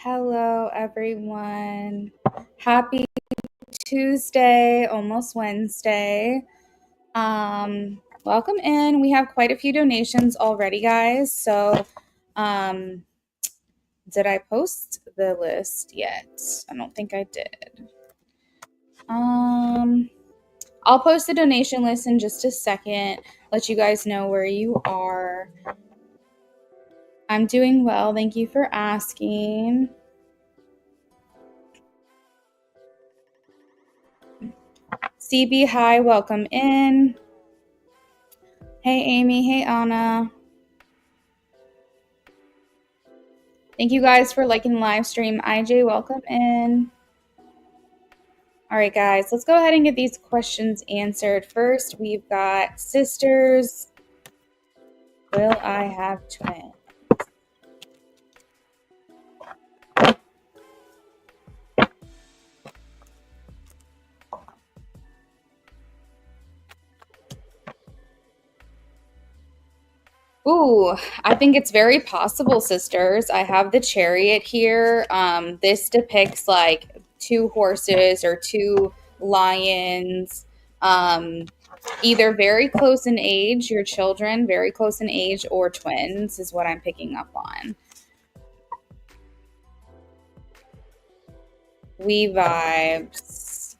Hello, everyone. Happy Tuesday, almost Wednesday. Welcome in. We have quite a few donations already, guys. So, did I post the list yet? I don't think I did. I'll post the donation list in just a second, let you guys know where you are. I'm doing well. Thank you for asking. CB, hi, welcome in. Hey, Amy. Hey, Anna. Thank you guys for liking the live stream. IJ, welcome in. All right, guys, let's go ahead and get these questions answered. First, we've got sisters. Will I have twins? Ooh, I think it's very possible, sisters. I have the chariot here. This depicts like two horses or two lions, either very close in age, your children, very close in age, or twins is what I'm picking up on. We vibes.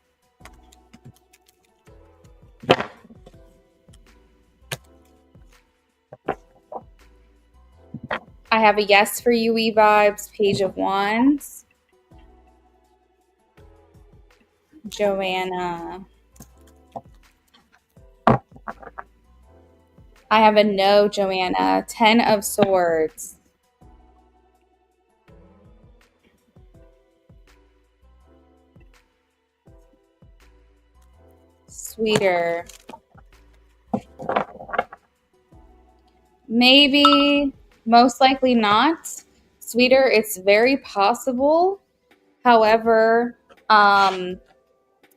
I have a yes for you, We vibes. Page of Wands. Joanna. I have a no, Joanna. 10 of Swords. Sweeter. Maybe, most likely not. Sweeter, it's very possible. However, I'm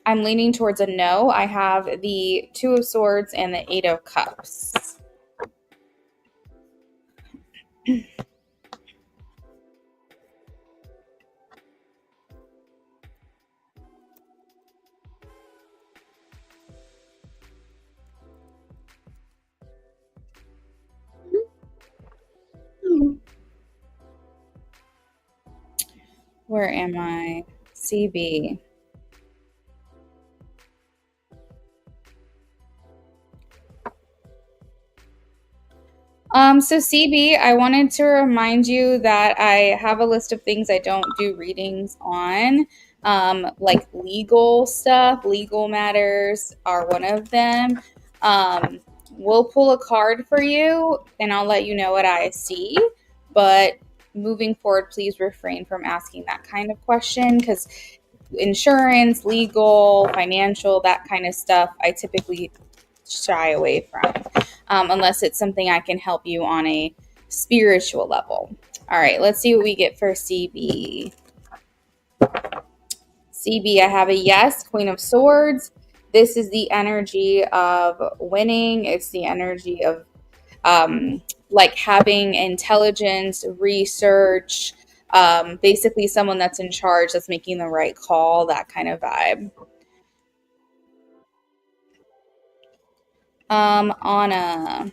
leaning towards a no. I have the 2 of Swords and the 8 of Cups. Where am I? CB. So CB, I wanted to remind you that I have a list of things I don't do readings on, like legal stuff. Legal matters are one of them. We'll pull a card for you, and I'll let you know what I see. But moving forward, please refrain from asking that kind of question because insurance, legal, financial, that kind of stuff, I typically shy away from. Unless it's something I can help you on a spiritual level. All right, let's see what we get for CB. CB, I have a yes, Queen of Swords. This is the energy of winning. It's the energy of like having intelligence, research, basically someone that's in charge, that's making the right call, that kind of vibe. Anna.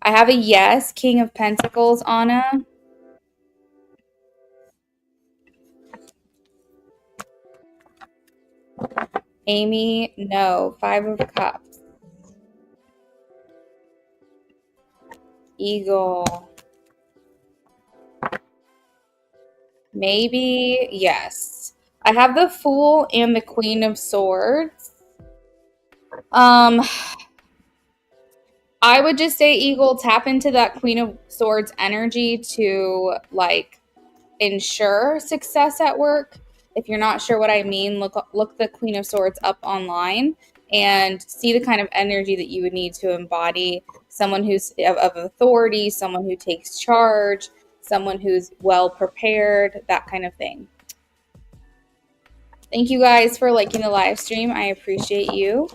I have a yes, King of Pentacles, Anna. Amy, no, 5 of Cups. Eagle. Maybe, yes. I have the Fool and the Queen of Swords. I would just say, Eagle, tap into that Queen of Swords energy to like ensure success at work. If you're not sure what I mean, look the Queen of Swords up online and see the kind of energy that you would need to embody someone who's of authority, someone who takes charge, someone who's well prepared, that kind of thing. Thank you guys for liking the live stream. I appreciate you.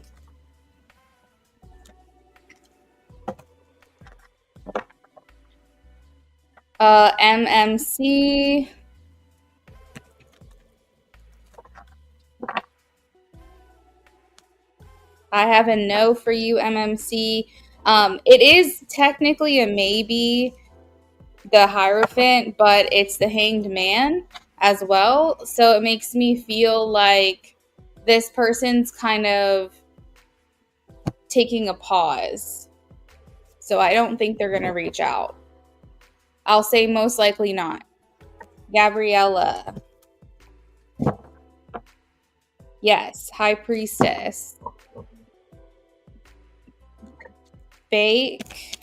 MMC. I have a no for you, MMC. It is technically a maybe, the Hierophant, but it's the Hanged Man as well. So it makes me feel like this person's kind of taking a pause. So I don't think they're going to reach out. I'll say most likely not. Gabriella. Yes. High Priestess. Fake.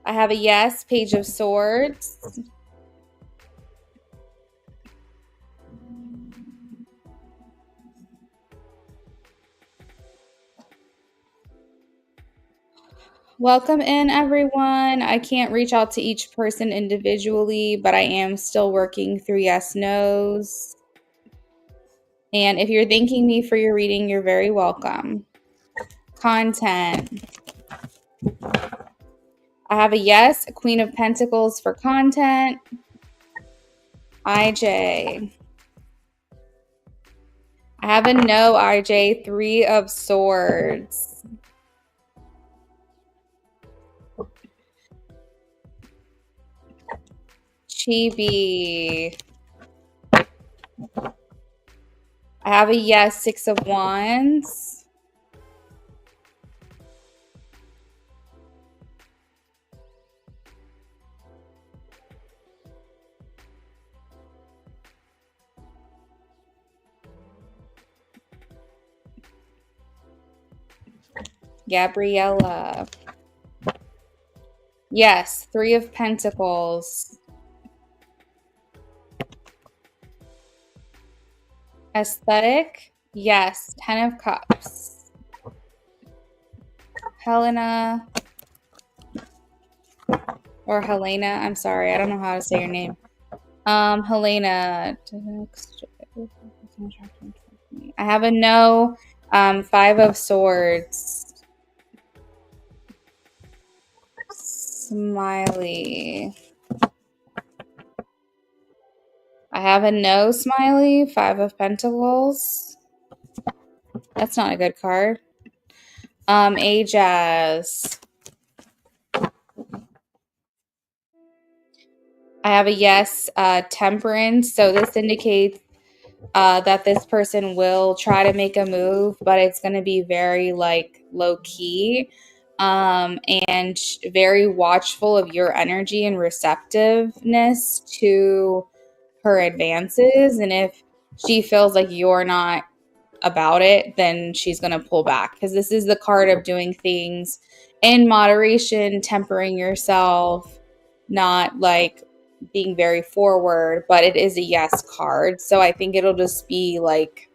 I have a yes. Page of Swords. Welcome in, everyone. I can't reach out to each person individually, but I am still working through yes, no's. And if you're thanking me for your reading, you're very welcome. Content. I have a yes, Queen of Pentacles for content. IJ. I have a no, IJ, Three of Swords. Chibi. I have a yes, Six of Wands. Gabriella. Yes, Three of Pentacles. Aesthetic. Yes, Ten of Cups. Helena. Or Helena. I'm sorry. I don't know how to say your name. Helena. I have a no. Five of Swords. Smiley. I have a no, Smiley. Five of Pentacles. That's not a good card. Ajaz. I have a yes, Temperance. So this indicates that this person will try to make a move, but it's going to be very like low key, and very watchful of your energy and receptiveness to her advances. And if she feels like you're not about it, then she's going to pull back, because this is the card of doing things in moderation, tempering yourself, not like being very forward, but it is a yes card. So I think it'll just be like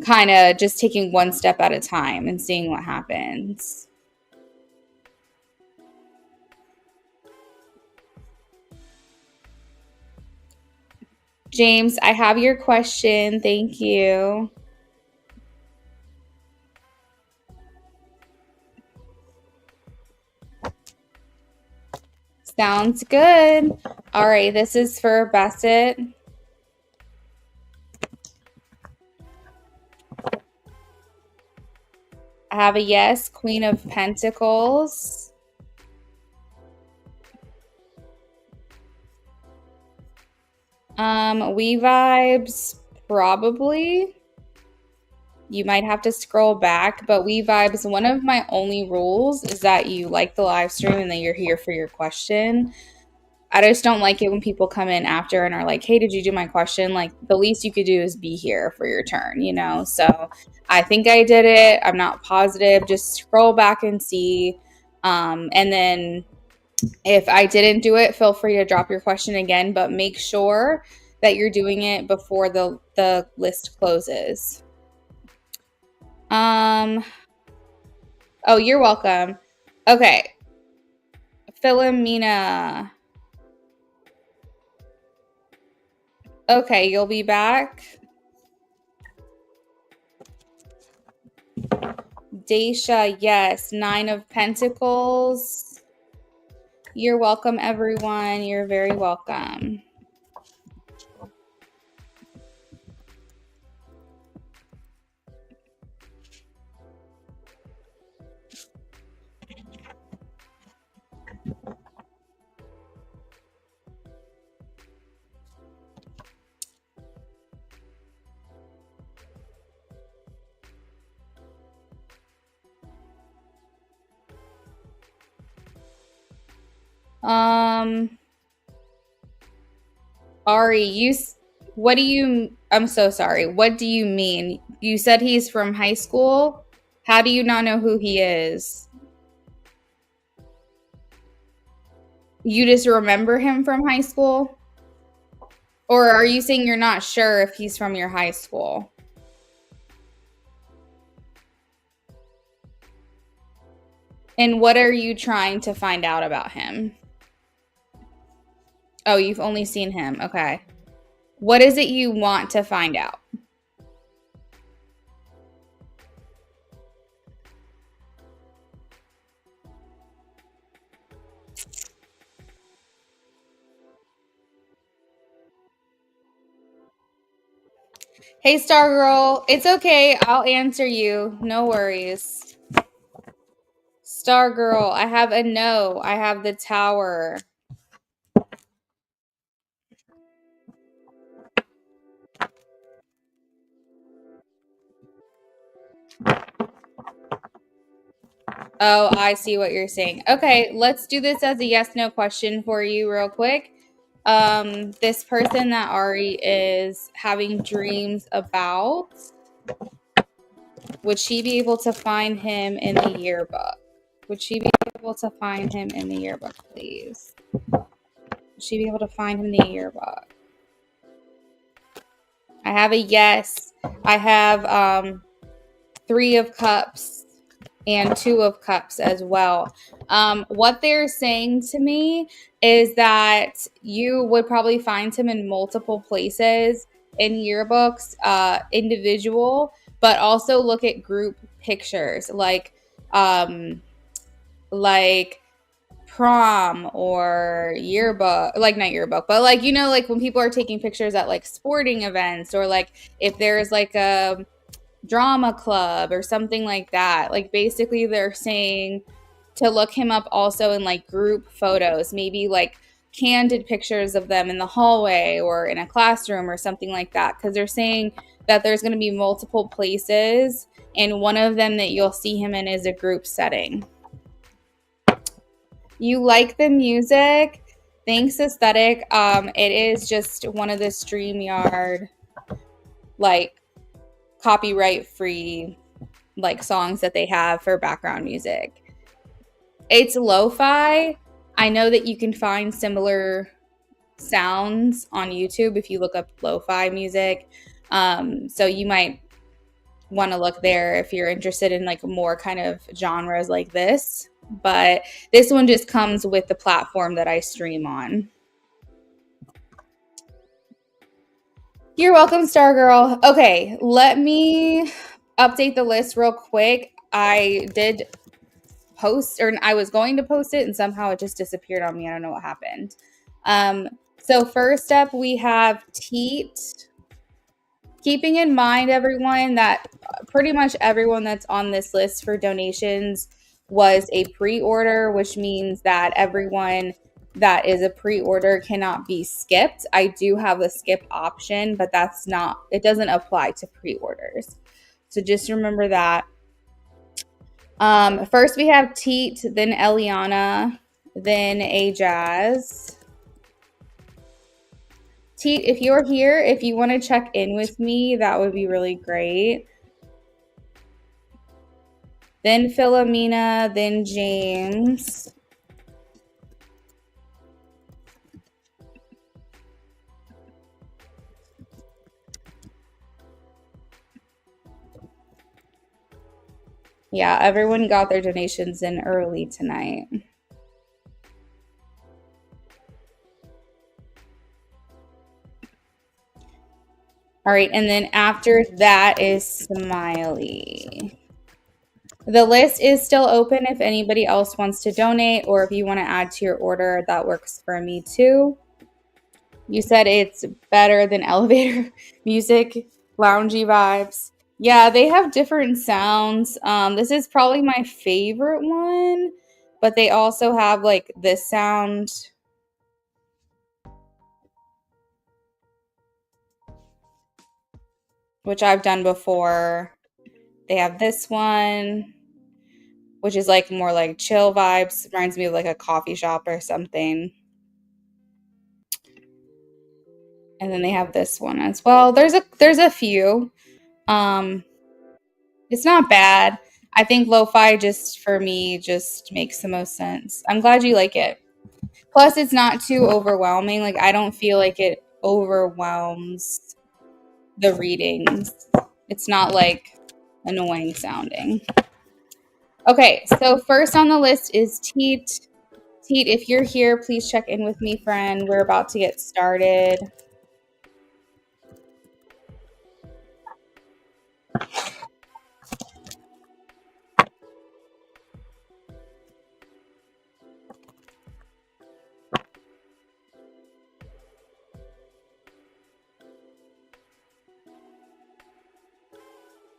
kind of just taking one step at a time and seeing what happens. James, I have your question. Thank you. Sounds good. All right, this is for Bassett. I have a yes, Queen of Pentacles. We vibes, probably. You might have to scroll back, but we vibes, one of my only rules is that you like the live stream and that you're here for your question. I just don't like it when people come in after and are like, hey, did you do my question? Like, the least you could do is be here for your turn, you know? So I think I did it. I'm not positive. Just scroll back and see. And then if I didn't do it, feel free to drop your question again, but make sure that you're doing it before the list closes. Oh, you're welcome. Okay. Philomena. Okay, you'll be back. Daisha, yes. 9 of Pentacles. You're welcome, everyone. You're very welcome. Ari, what do you, I'm so sorry. What do you mean? You said he's from high school? How do you not know who he is? You just remember him from high school? Or are you saying you're not sure if he's from your high school? And what are you trying to find out about him? Oh, you've only seen him. Okay. What is it you want to find out? Hey, Star Girl. It's okay. I'll answer you. No worries. Star Girl, I have a no. I have the Tower. Oh, I see what you're saying. Okay, let's do this as a yes/no question for you real quick. This person that Ari is having dreams about, would she be able to find him in the yearbook? Would she be able to find him in the yearbook, please? Would she be able to find him in the yearbook? I have a yes. I have 3 of Cups and 2 of Cups as well. What they're saying to me is that you would probably find him in multiple places in yearbooks, individual, but also look at group pictures like prom or yearbook, like not yearbook, but like, you know, like when people are taking pictures at like sporting events, or like if there's like a drama club or something like that. Like basically they're saying to look him up also in like group photos, maybe like candid pictures of them in the hallway or in a classroom or something like that, because they're saying that there's going to be multiple places and one of them that you'll see him in is a group setting. You like the music? Thanks, aesthetic. It is just one of the StreamYard like copyright free like songs that they have for background music. It's lo-fi. I know that you can find similar sounds on YouTube if you look up lo-fi music. So you might want to look there if you're interested in like more kind of genres like this. But this one just comes with the platform that I stream on. You're welcome, Star Girl. Okay, let me update the list real quick. I did post, or I was going to post it, and somehow it just disappeared on me. I don't know what happened. So first up, we have Teat. Keeping in mind, everyone, that pretty much everyone that's on this list for donations was a pre-order, which means that everyone that is a pre-order cannot be skipped. I do have a skip option, but it doesn't apply to pre-orders. So just remember that. First we have Teat, then Eliana, then Ajaz. Teat, if you're here, if you want to check in with me, that would be really great. Then Philomena, then James. Yeah, everyone got their donations in early tonight. All right, and then after that is Smiley. The list is still open if anybody else wants to donate, or if you want to add to your order, that works for me too. You said it's better than elevator music, loungy vibes. Yeah, they have different sounds. This is probably my favorite one, but they also have like this sound, which I've done before. They have this one, which is like more like chill vibes. Reminds me of like a coffee shop or something. And then they have this one as well. There's a few. Um, it's not bad. I think lo-fi just for me just makes the most sense. I'm glad you like it. Plus, it's not too overwhelming. Like I don't feel like it overwhelms the readings. It's not like annoying sounding. Okay, so first on the list is Teet. Teet, if you're here, please check in with me, friend. We're about to get started.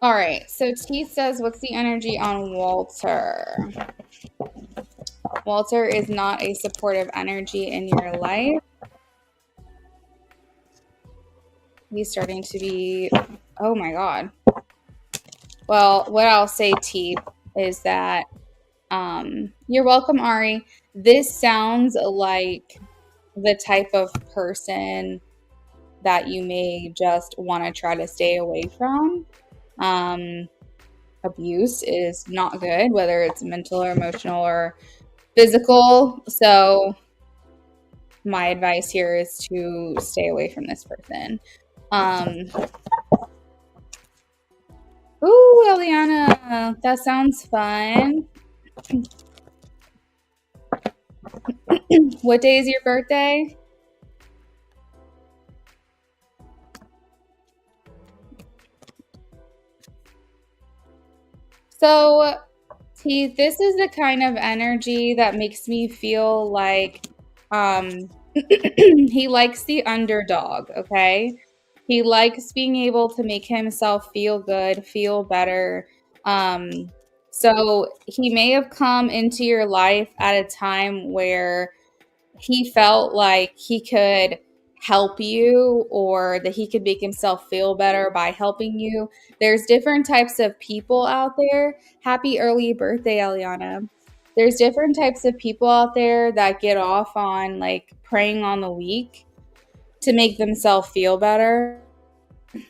All right, so T says, what's the energy on Walter? Walter is not a supportive energy in your life. He's starting to be, oh my God. Well, what I'll say, T, is that you're welcome, Ari. This sounds like the type of person that you may just want to try to stay away from. Abuse is not good, whether it's mental or emotional or physical. So my advice here is to stay away from this person. Ooh, Eliana, that sounds fun. What day is your birthday? So, T, this is the kind of energy that makes me feel like he likes the underdog, okay? He likes being able to make himself feel good, feel better. So he may have come into your life at a time where he felt like he could help you or that he could make himself feel better by helping you. There's different types of people out there. Happy early birthday, Eliana. There's different types of people out there that get off on like preying on the weak to make themselves feel better.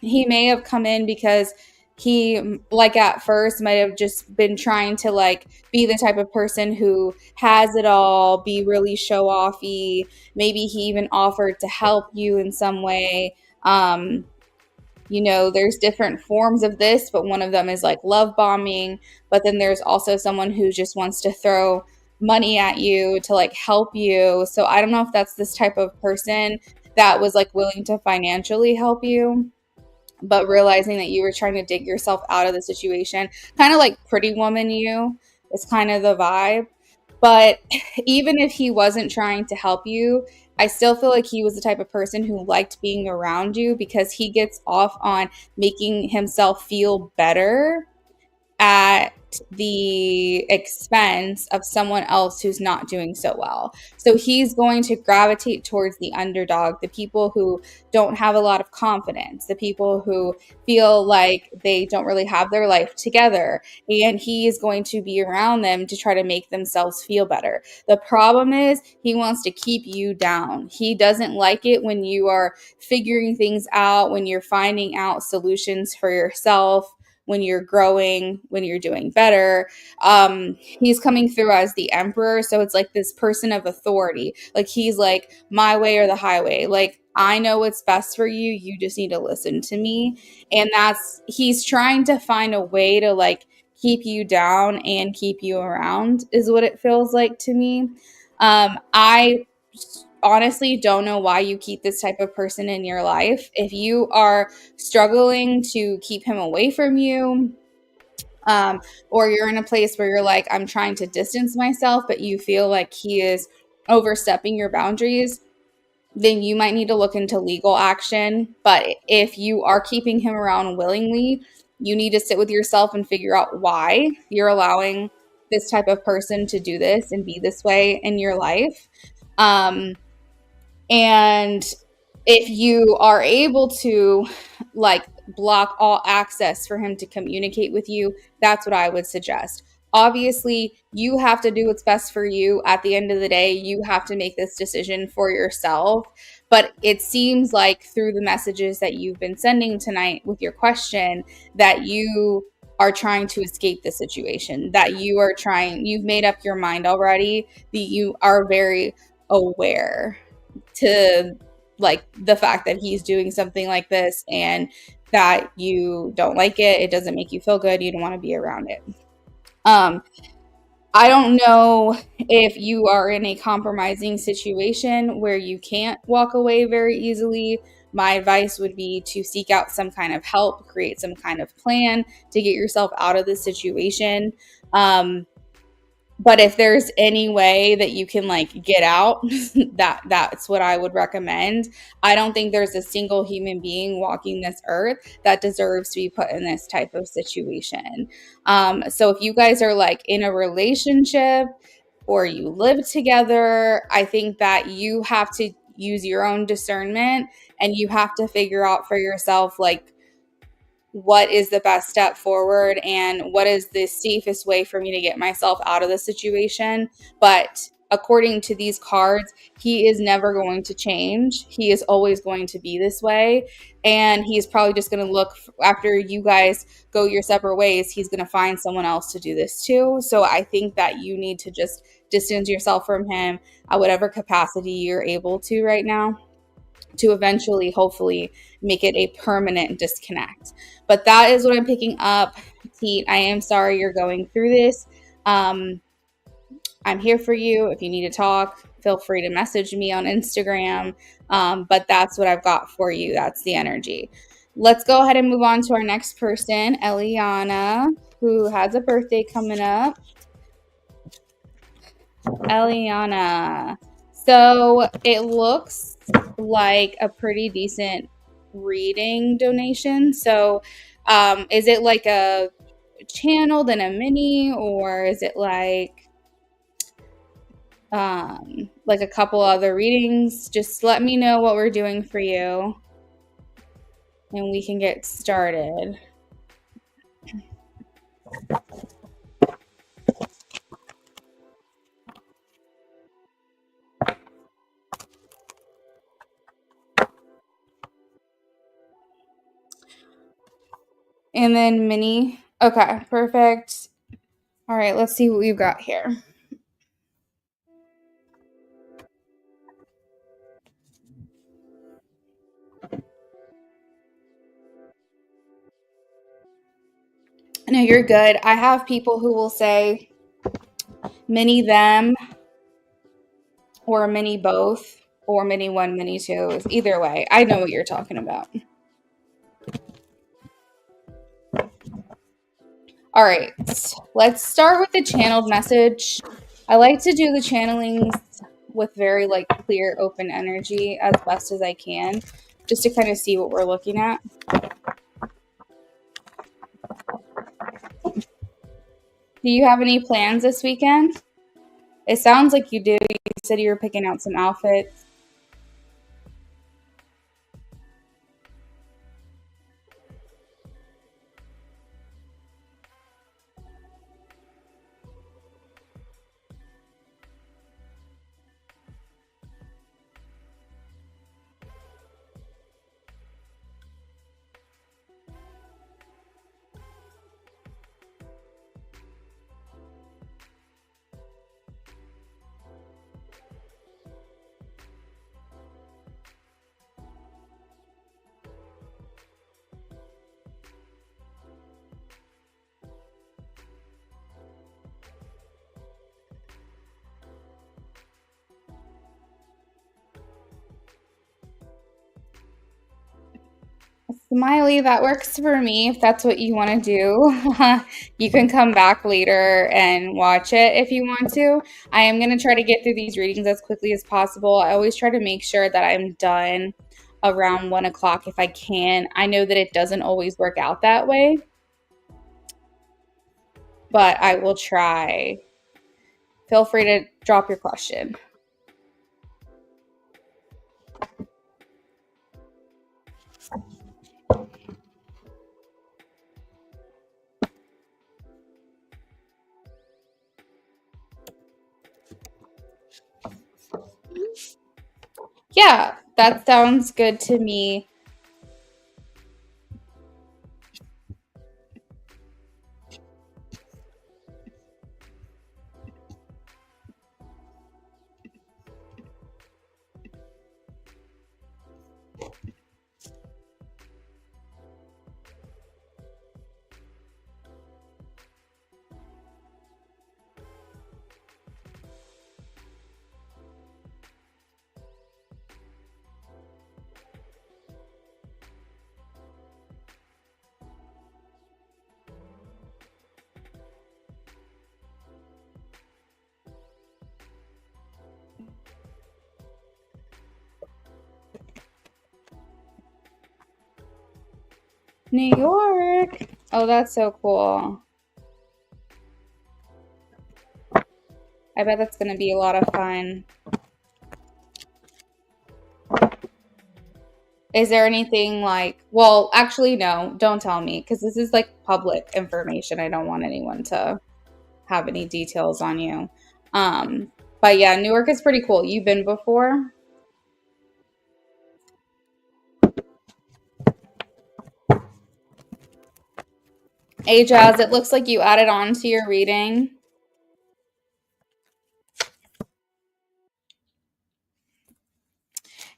He may have come in because he like at first might have just been trying to like be the type of person who has it all, be really show offy. Maybe he even offered to help you in some way. There's different forms of this, but one of them is like love bombing. But then there's also someone who just wants to throw money at you to like help you. So I don't know if that's this type of person that was like willing to financially help you, but realizing that you were trying to dig yourself out of the situation, kind of like Pretty Woman you is kind of the vibe. But even if he wasn't trying to help you, I still feel like he was the type of person who liked being around you because he gets off on making himself feel better at the expense of someone else who's not doing so well. So he's going to gravitate towards the underdog, the people who don't have a lot of confidence, the people who feel like they don't really have their life together. And he is going to be around them to try to make themselves feel better. The problem is he wants to keep you down. He doesn't like it when you are figuring things out, when you're finding out solutions for yourself, when you're growing, when you're doing better. He's coming through as the emperor. So it's like this person of authority. Like he's like my way or the highway. Like I know what's best for you. You just need to listen to me. And he's trying to find a way to like keep you down and keep you around is what it feels like to me. I honestly don't know why you keep this type of person in your life. If you are struggling to keep him away from you, um, or you're in a place where you're like, I'm trying to distance myself, but you feel like he is overstepping your boundaries, then you might need to look into legal action. But if you are keeping him around willingly, you need to sit with yourself and figure out why you're allowing this type of person to do this and be this way in your life. Um, and if you are able to like block all access for him to communicate with you, that's what I would suggest. Obviously, you have to do what's best for you. At the end of the day, you have to make this decision for yourself. But it seems like through the messages that you've been sending tonight with your question that you are trying to escape the situation, that you've made up your mind already, that you are very aware to like the fact that he's doing something like this and that you don't like it. It doesn't make you feel good. You don't want to be around it. Um, I don't know if you are in a compromising situation where you can't walk away very easily. My advice would be to seek out some kind of help, create some kind of plan to get yourself out of this situation. But if there's any way that you can like get out, that's what I would recommend. I don't think there's a single human being walking this earth that deserves to be put in this type of situation. So if you guys are like in a relationship or you live together, I think that you have to use your own discernment and you have to figure out for yourself like what is the best step forward and what is the safest way for me to get myself out of the situation. But according to these cards, he is never going to change. He is always going to be this way. And he's probably just going to look after you guys go your separate ways. He's going to find someone else to do this too. So I think that you need to just distance yourself from him at whatever capacity you're able to right now, to eventually, hopefully, make it a permanent disconnect. But that is what I'm picking up. Pete, I am sorry you're going through this. I'm here for you. If you need to talk, feel free to message me on Instagram. But that's what I've got for you. That's the energy. Let's go ahead and move on to our next person, Eliana, who has a birthday coming up. Eliana. So it looks like a pretty decent reading donation. So is it like a channel, then a mini, or is it like a couple other readings? Just let me know what we're doing for you and we can get started. And then mini. Okay, perfect. All right, let's see what we've got here. No, you're good. I have people who will say mini them or mini both or mini one, mini two. Either way, I know what you're talking about. All right, let's start with the channeled message. I like to do the channelings with very like clear, open energy as best as I can, just to kind of see what we're looking at. Do you have any plans this weekend? It sounds like you do. You said you were picking out some outfits. Smiley, that works for me if that's what you want to do. You can come back later and watch it if you want to. I am going to try to get through these readings as quickly as possible. I always try to make sure that I'm done around 1 o'clock if I can. I know that it doesn't always work out that way, but I will try. Feel free to drop your question. Yeah, that sounds good to me. New York. Oh, that's so cool. I bet that's going to be a lot of fun. Is there anything like, well, actually, no, don't tell me because this is like public information. I don't want anyone to have any details on you. But yeah, Newark is pretty cool. You've been before? Hey, Jazz, it looks like you added on to your reading.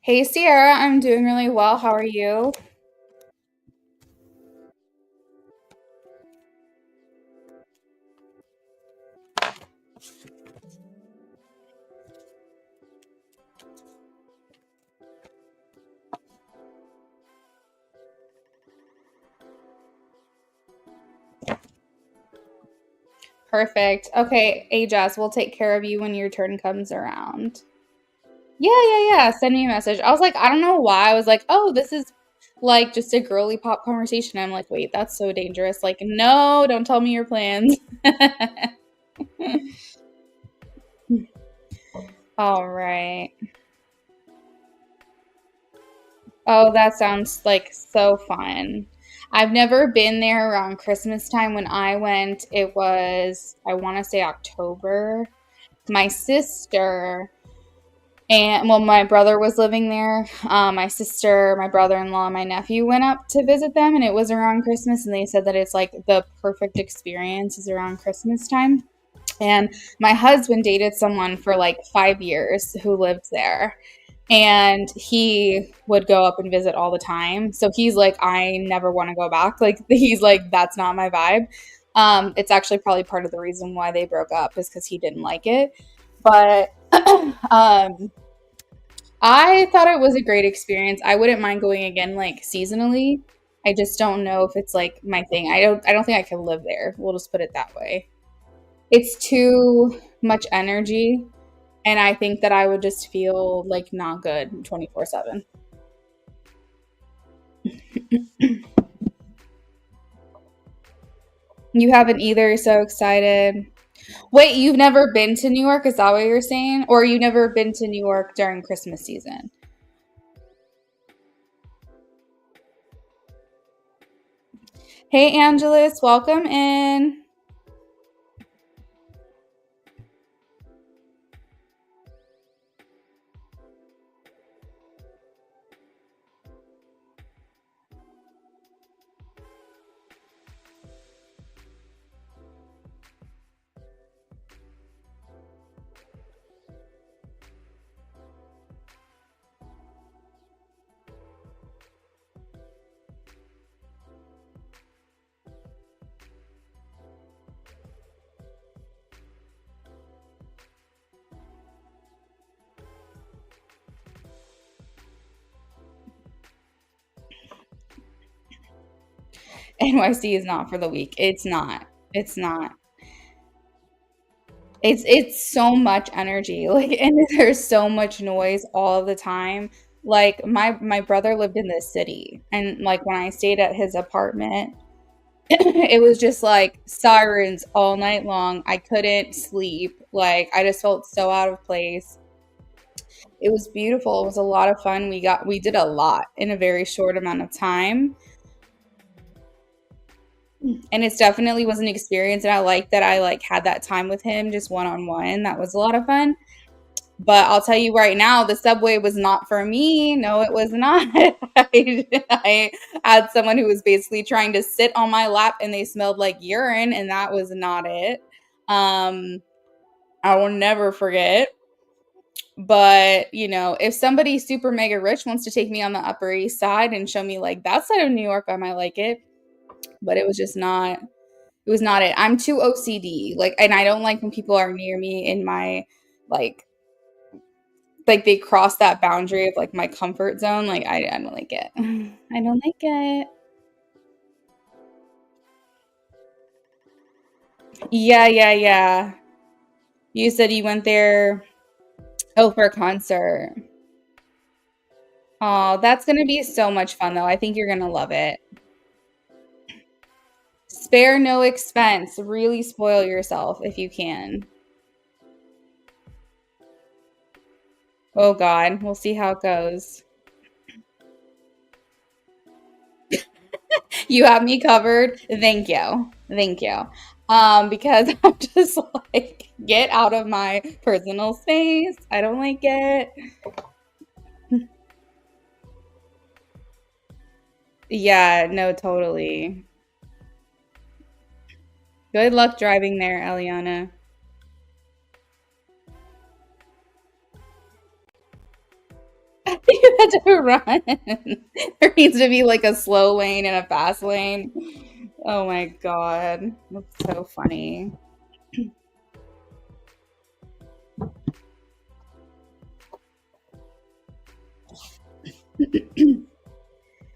Hey, Sierra, I'm doing really well. How are you? Perfect. Okay, Ajas, we'll take care of you when your turn comes around. Yeah. Send me a message. I was like, I don't know why. I was like, oh, this is like just a girly pop conversation. I'm like, wait, that's so dangerous. Like, no, don't tell me your plans. All right. Oh, that sounds like so fun. I've never been there around Christmas time. When I went, it was, I want to say October. My sister and, well, my brother was living there. My sister, my brother-in-law, and my nephew went up to visit them, and it was around Christmas, and they said that it's like the perfect experience is around Christmas time. And my husband dated someone for like 5 years who lived there. And he would go up and visit all the time. So he's like, I never want to go back. Like, he's like, that's not my vibe. It's actually probably part of the reason why they broke up is because he didn't like it. But I thought it was a great experience. I wouldn't mind going again, like seasonally. I just don't know if it's like my thing. I don't think I can live there. We'll just put it that way. It's too much energy, and I think that I would just feel like not good 24/7. You haven't either, so excited. Wait, you've never been to New York? Is that what you're saying? Or you've never been to New York during Christmas season? Hey, Angelus, welcome in. NYC is not for the weak. It's not. It's not. It's so much energy. Like, and there's so much noise all the time. Like my brother lived in this city, and like when I stayed at his apartment, it was just like sirens all night long. I couldn't sleep. Like I just felt so out of place. It was beautiful. It was a lot of fun. We did a lot in a very short amount of time. And it's definitely was an experience, and I like that I like had that time with him just one on one. That was a lot of fun. But I'll tell you right now, the subway was not for me. No, it was not. I had someone who was basically trying to sit on my lap and they smelled like urine, and that was not it. Um, I will never forget. But, if somebody super mega rich wants to take me on the Upper East Side and show me like that side of New York, I might like it. But it was just not, it was not it. I'm too OCD. Like, and I don't like when people are near me in my, like, they cross that boundary of like my comfort zone. Like, I don't like it. I don't like it. Yeah, yeah, yeah. You said you went there, oh, for a concert. Oh, that's gonna be so much fun though. I think you're gonna love it. Spare no expense. Really spoil yourself if you can. Oh God, we'll see how it goes. You have me covered. Thank you. Thank you. Because I'm just like, get out of my personal space. I don't like it. Yeah, no, totally. Good luck driving there, Eliana. You had to run. There needs to be like a slow lane and a fast lane. Oh my God. That's so funny.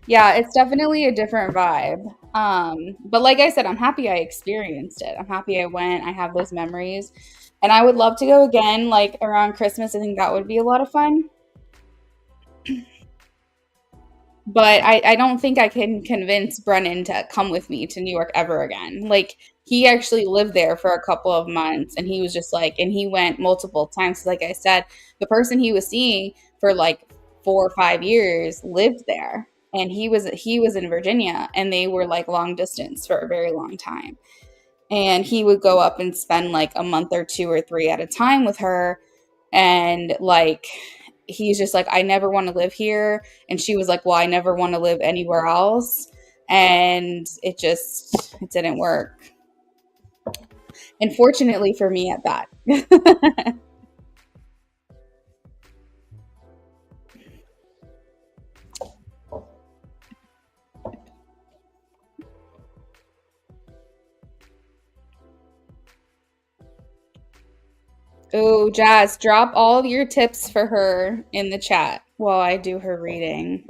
Yeah, it's definitely a different vibe. But like I said, I'm happy I experienced it. I'm happy I went. I have those memories. And I would love to go again, like around Christmas. I think that would be a lot of fun. But I don't think I can convince Brennan to come with me to New York ever again. Like, he actually lived there for a couple of months, and he was just like, and he went multiple times. Like I said, the person he was seeing for like 4 or 5 years lived there, and he was in Virginia, and they were like long distance for a very long time. And he would go up and spend like a month or two or three at a time with her, and like he's just like, I never want to live here, and she was like, well, I never want to live anywhere else, and it didn't work, unfortunately for me at that. Oh, Jazz, drop all of your tips for her in the chat while I do her reading.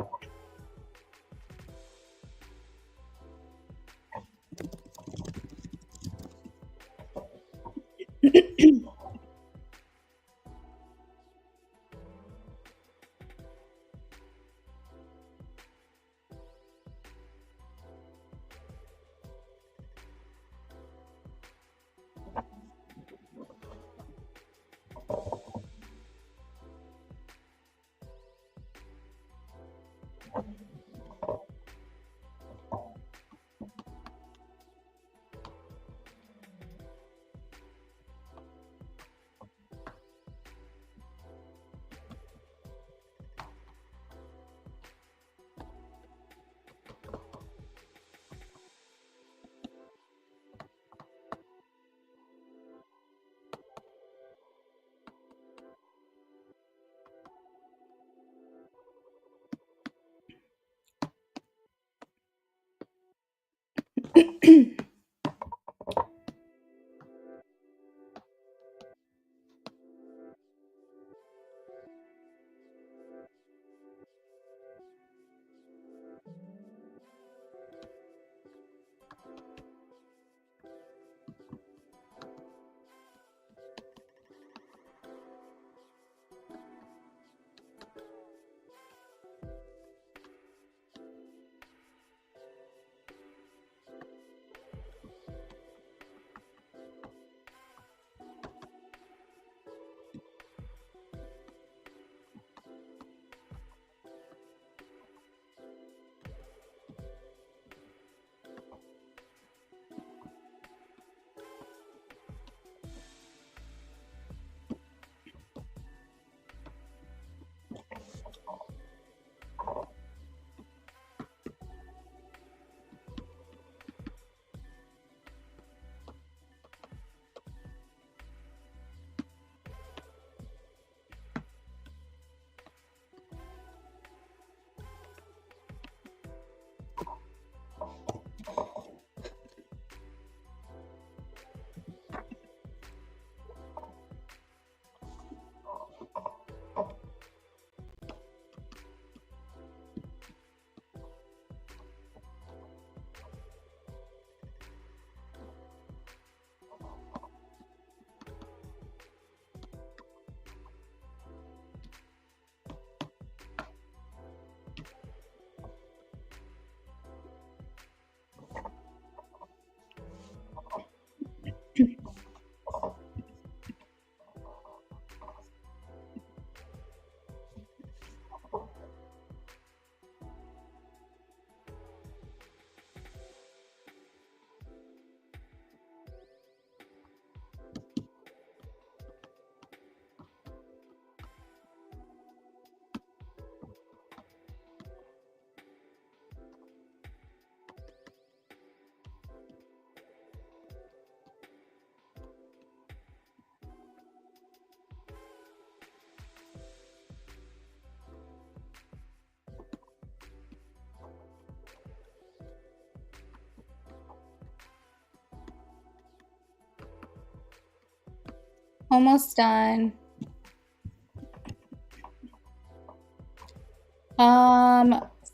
Almost done.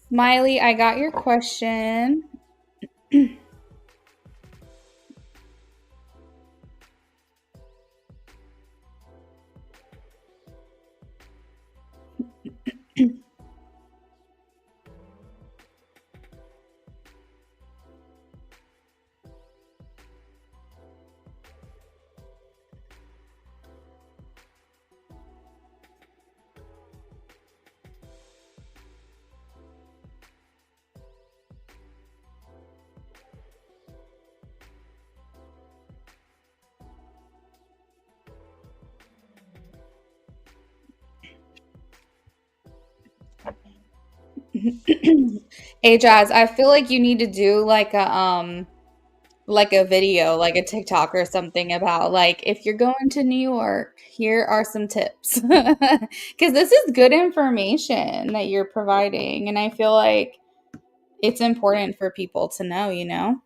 Smiley, I got your question. Hey Jazz, I feel like you need to do like a video, like a TikTok or something about like if you're going to New York, here are some tips. Because this is good information that you're providing, and I feel like it's important for people to know, you know?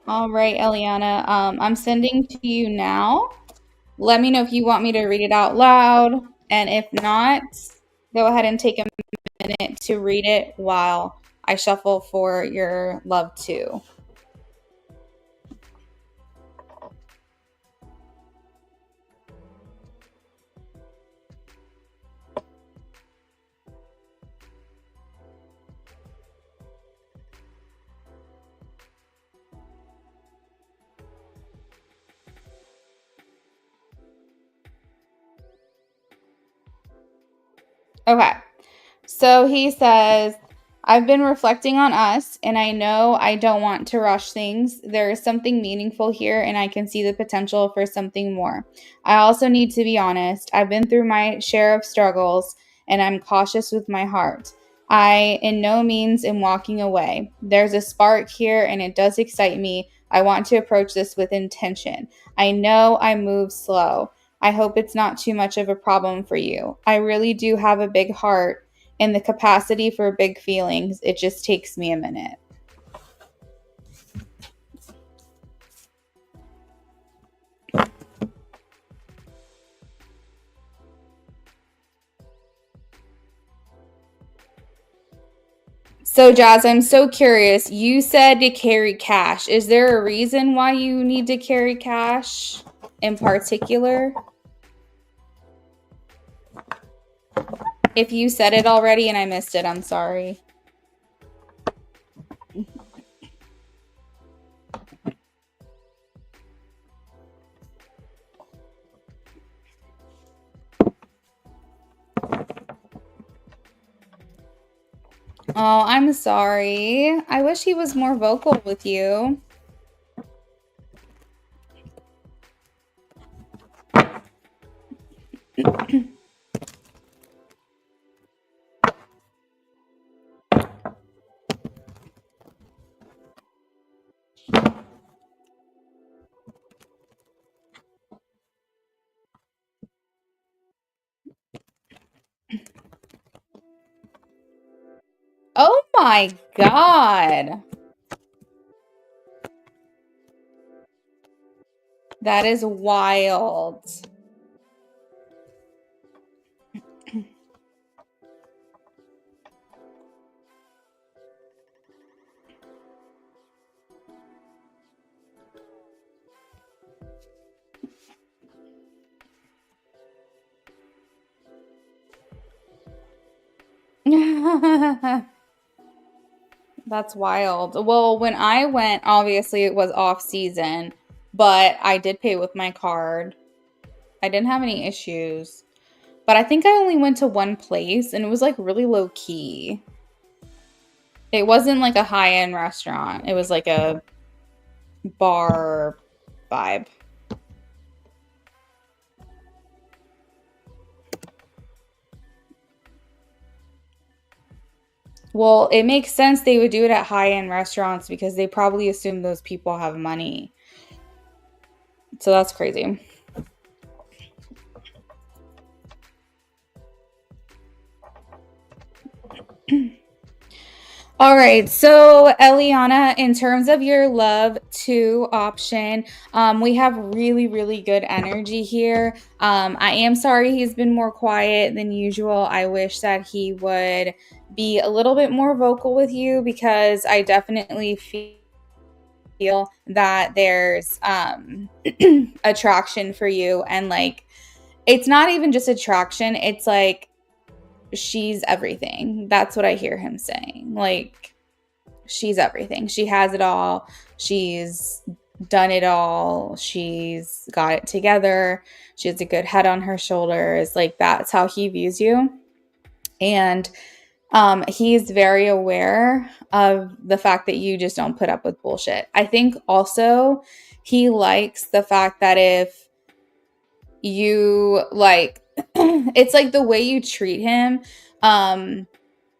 All right, Eliana, I'm sending to you now. Let me know if you want me to read it out loud, and if not, go ahead and take a minute to read it while I shuffle for your love too. Okay. So he says, I've been reflecting on us, and I know I don't want to rush things. There is something meaningful here, and I can see the potential for something more. I also need to be honest. I've been through my share of struggles, and I'm cautious with my heart. I, in no means, am walking away. There's a spark here, and it does excite me. I want to approach this with intention. I know I move slow. I hope it's not too much of a problem for you. I really do have a big heart and the capacity for big feelings. It just takes me a minute. So, Jazz, I'm so curious. You said to carry cash. Is there a reason why you need to carry cash in particular? If you said it already and I missed it, I'm sorry. Oh, I'm sorry. I wish he was more vocal with you. Oh my God. That is wild. That's wild. Well, when I went, obviously it was off season, but I did pay with my card. I didn't have any issues. But I think I only went to one place and it was like really low key. It wasn't like a high-end restaurant. It was like a bar vibe. Well, it makes sense they would do it at high-end restaurants because they probably assume those people have money. So that's crazy. All right, so Eliana, in terms of your love two option, we have really, really good energy here. I am sorry he's been more quiet than usual. I wish that he would be a little bit more vocal with you because I definitely feel that there's attraction for you. And like, it's not even just attraction, it's like, she's everything. That's what I hear him saying. Like, she's everything. She has it all. She's done it all. She's got it together. She has a good head on her shoulders. Like, that's how he views you. And he's very aware of the fact that you just don't put up with bullshit. I think also he likes the fact that if you like, it's like the way you treat him.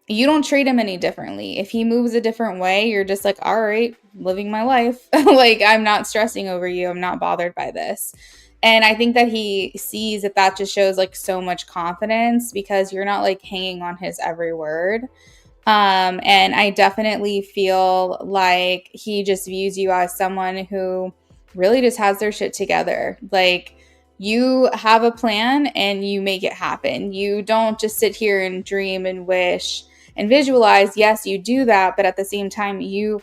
You don't treat him any differently. If he moves a different way, you're just like, all right, living my life. Like, I'm not stressing over you. I'm not bothered by this. And I think that he sees that that just shows like so much confidence because you're not like hanging on his every word. And I definitely feel like he just views you as someone who really just has their shit together. Like, you have a plan and you make it happen. You don't just sit here and dream and wish and visualize. Yes, you do that, but at the same time, you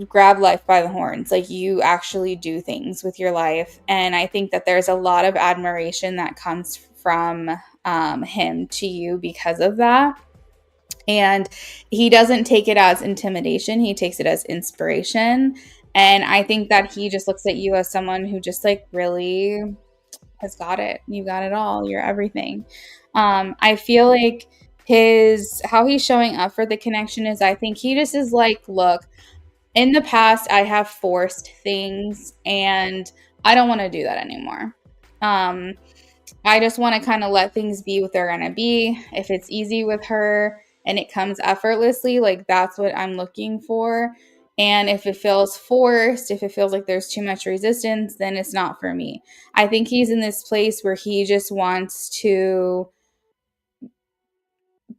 grab life by the horns. Like, you actually do things with your life. And I think that there's a lot of admiration that comes from him to you because of that. And he doesn't take it as intimidation, he takes it as inspiration. And I think that he just looks at you as someone who just like really has got it. You got it all. You're everything. I feel like his how he's showing up for the connection is, I think he just is like, look, in the past I have forced things and I don't want to do that anymore. Um, I just want to kind of let things be what they're going to be. If it's easy with her and it comes effortlessly, like, that's what I'm looking for. And if it feels forced, if it feels like there's too much resistance, then it's not for me. I think he's in this place where he just wants to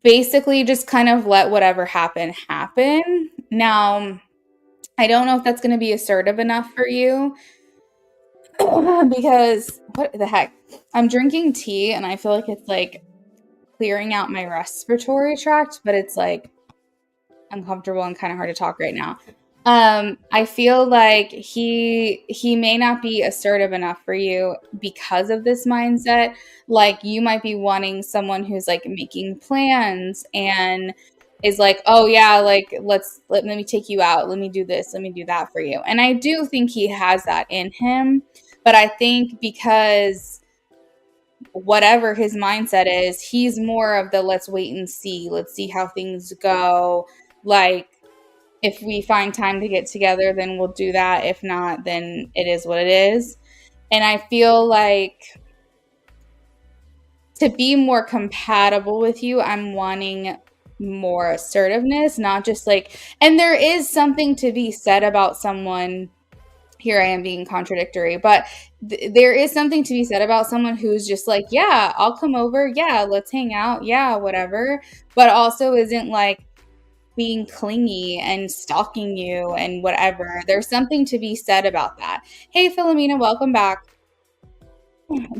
basically just kind of let whatever happen happen. Now, I don't know if that's going to be assertive enough for you because what the heck? I'm drinking tea and I feel like it's like clearing out my respiratory tract, but it's like uncomfortable and kind of hard to talk right now. I feel like he may not be assertive enough for you because of this mindset. Like, you might be wanting someone who's like making plans and is like, oh yeah, like let me take you out, let me do this, let me do that for you. And I do think he has that in him, but I think because whatever his mindset is, he's more of the let's wait and see, let's see how things go. Like, if we find time to get together, then we'll do that. If not, then it is what it is. And I feel like to be more compatible with you, I'm wanting more assertiveness, not just like, and there is something to be said about someone here I am being contradictory, but there is something to be said about someone who's just like, yeah, I'll come over. Yeah, let's hang out. Yeah, whatever. But also isn't like being clingy and stalking you and whatever. There's something to be said about that. Hey, Philomena, welcome back.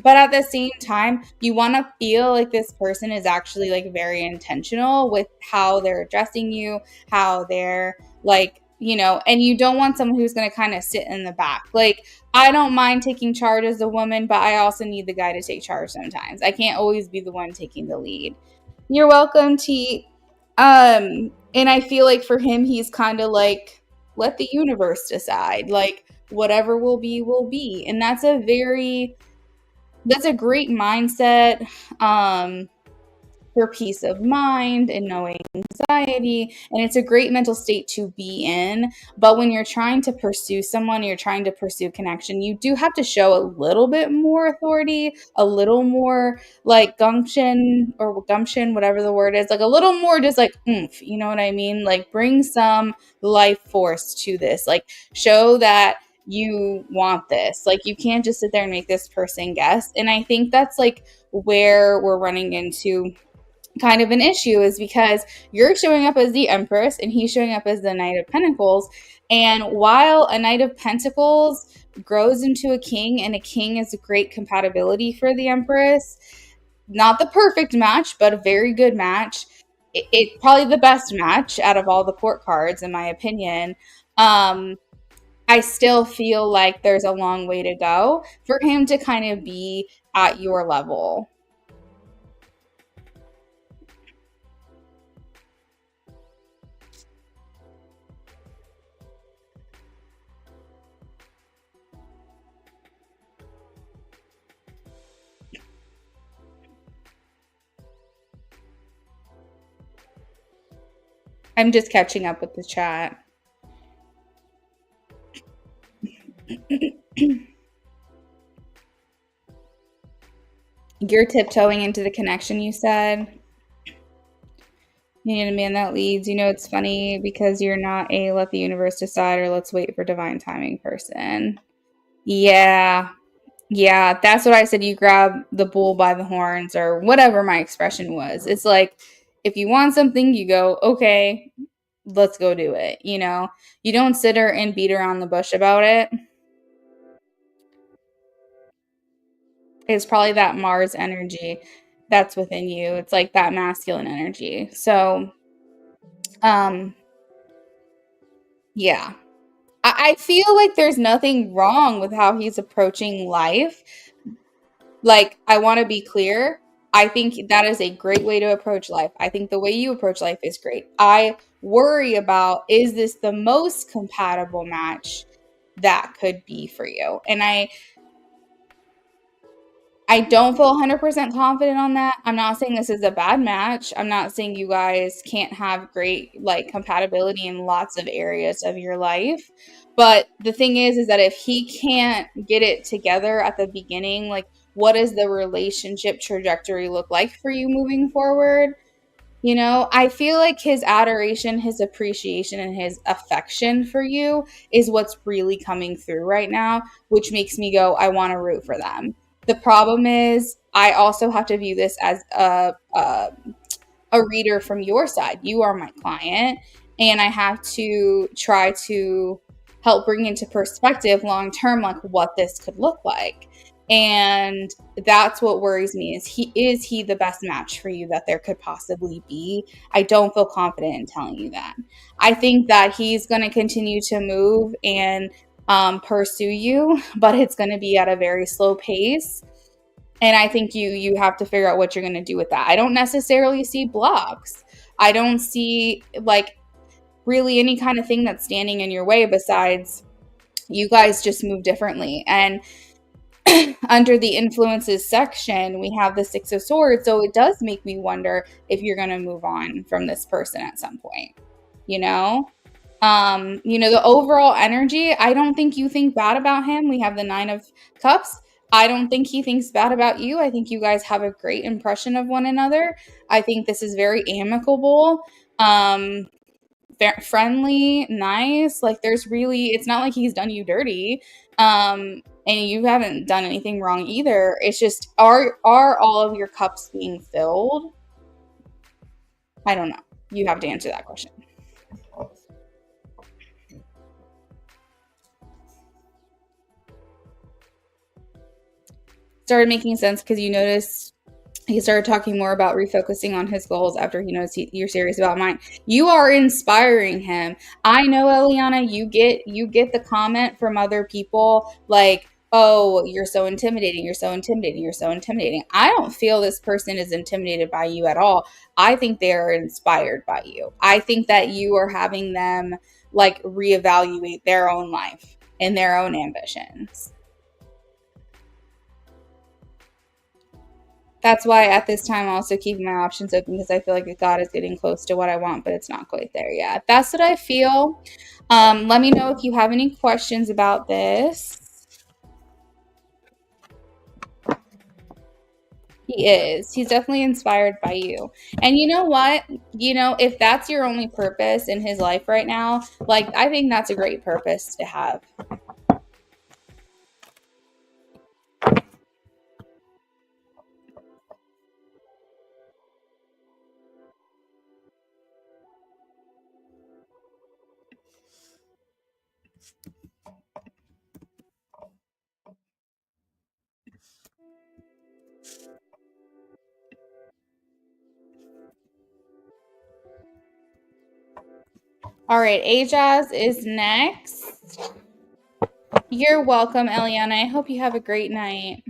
But at the same time, you want to feel like this person is actually like very intentional with how they're addressing you, how they're like, and you don't want someone who's going to kind of sit in the back. Like, I don't mind taking charge as a woman, but I also need the guy to take charge sometimes. I can't always be the one taking the lead. You're welcome, T. And I feel like for him, he's kind of like, let the universe decide. Like, whatever will be. And that's a great mindset for peace of mind and no anxiety. And it's a great mental state to be in. But when you're trying to pursue someone, you're trying to pursue connection, you do have to show a little bit more authority, a little more like gumption, whatever the word is, like a little more just like oomph, you know what I mean? Like bring some life force to this, like show that you want this. Like you can't just sit there and make this person guess. And I think that's like where we're running into kind of an issue, is because you're showing up as the Empress and he's showing up as the Knight of Pentacles. And while a Knight of Pentacles grows into a king, and a king is a great compatibility for the Empress, not the perfect match, but a very good match. It's probably the best match out of all the court cards, in my opinion. I still feel like there's a long way to go for him to kind of be at your level. I'm just catching up with the chat. You're tiptoeing into the connection, you said. You need a man that leads. It's funny because you're not a let the universe decide or let's wait for divine timing person. Yeah. Yeah, that's what I said. You grab the bull by the horns, or whatever my expression was. It's like, if you want something, you go, okay, let's go do it. You don't sit her and beat around the bush about it. It's probably that Mars energy that's within you. It's like that masculine energy. So, yeah. I feel like there's nothing wrong with how he's approaching life. Like, I want to be clear. I think that is a great way to approach life. I think the way you approach life is great. I worry about, is this the most compatible match that could be for you? And I don't feel 100% confident on that. I'm not saying this is a bad match. I'm not saying you guys can't have great like compatibility in lots of areas of your life. But the thing is that if he can't get it together at the beginning, like what does the relationship trajectory look like for you moving forward? I feel like his adoration, his appreciation, and his affection for you is what's really coming through right now, which makes me go, I want to root for them. The problem is, I also have to view this as a reader from your side. You are my client, and I have to try to help bring into perspective long term, like what this could look like. And that's what worries me, is he the best match for you that there could possibly be? I don't feel confident in telling you that. I think that he's going to continue to move and pursue you, but it's going to be at a very slow pace. And I think you have to figure out what you're going to do with that. I don't necessarily see blocks. I don't see like really any kind of thing that's standing in your way besides you guys just move differently. And under the influences section, we have the Six of Swords. So it does make me wonder if you're going to move on from this person at some point, the overall energy, I don't think you think bad about him. We have the Nine of Cups. I don't think he thinks bad about you. I think you guys have a great impression of one another. I think this is very amicable, friendly, nice. Like there's really, it's not like he's done you dirty. And you haven't done anything wrong either. It's just, are all of your cups being filled? I don't know. You have to answer that question. Started making sense because you noticed he started talking more about refocusing on his goals after he knows you're serious about mine. You are inspiring him. I know, Eliana, you get the comment from other people like, oh, you're so intimidating, you're so intimidating, you're so intimidating. I don't feel this person is intimidated by you at all. I think they are inspired by you. I think that you are having them like reevaluate their own life and their own ambitions. That's why at this time I'm also keeping my options open because I feel like God is getting close to what I want, but it's not quite there yet. That's what I feel. Let me know if you have any questions about this. He is. He's definitely inspired by you. And you know what? You know, if that's your only purpose in his life right now, like I think that's a great purpose to have. All right, Ajaz is next. You're welcome, Eliana. I hope you have a great night.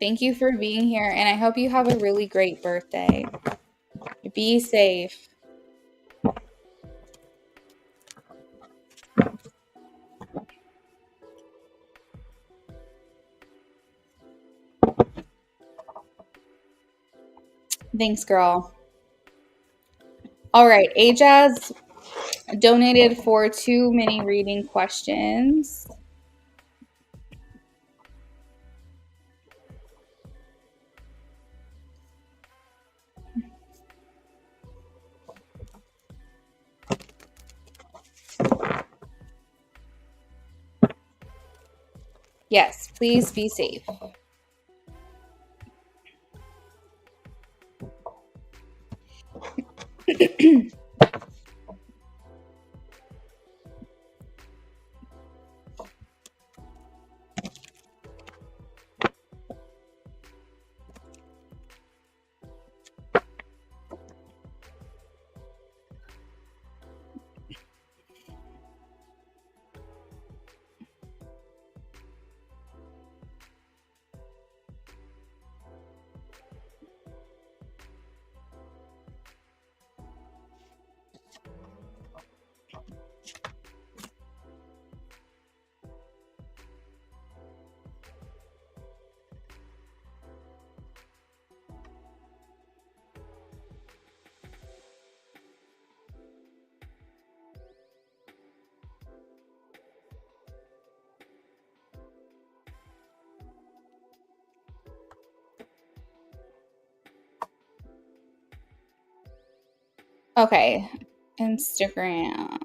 Thank you for being here, and I hope you have a really great birthday. Be safe. Thanks, girl. All right, Ajaz donated for 2 mini reading questions. Yes, please be safe. Okay, Instagram.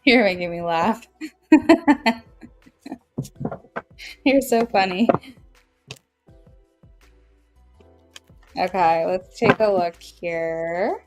You're making me laugh. You're so funny. Okay, let's take a look here.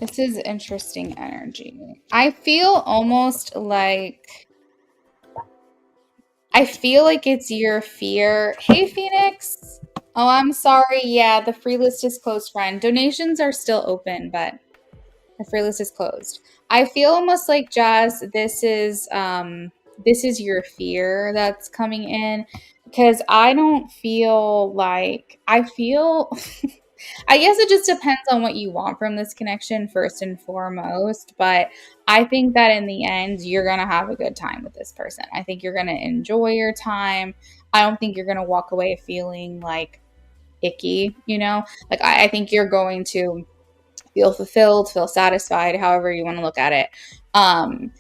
This is interesting energy. I feel almost like it's your fear. Hey, Phoenix. Oh, I'm sorry. Yeah, the free list is closed, friend. Donations are still open, but the free list is closed. I feel almost like, Jazz, this is your fear that's coming in, because I don't feel like I feel I guess it just depends on what you want from this connection first and foremost, but I think that in the end you're going to have a good time with this person. I think you're going to enjoy your time. I don't think you're going to walk away feeling like icky, you know? Like I think you're going to feel fulfilled, feel satisfied, however you want to look at it. Um,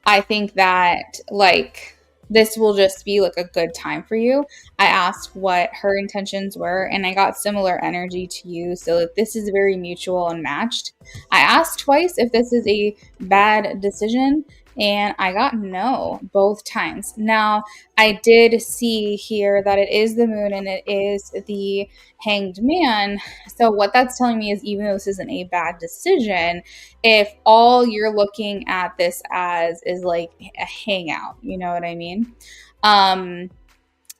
I think that like this will just be like a good time for you. I asked what her intentions were and I got similar energy to you. So like, this is very mutual and matched. I asked twice if this is a bad decision and I got no both times. Now, I did see here that it is the moon and it is the hanged man. So what that's telling me is even though this isn't a bad decision, if all you're looking at this as is like a hangout, you know what I mean? Um,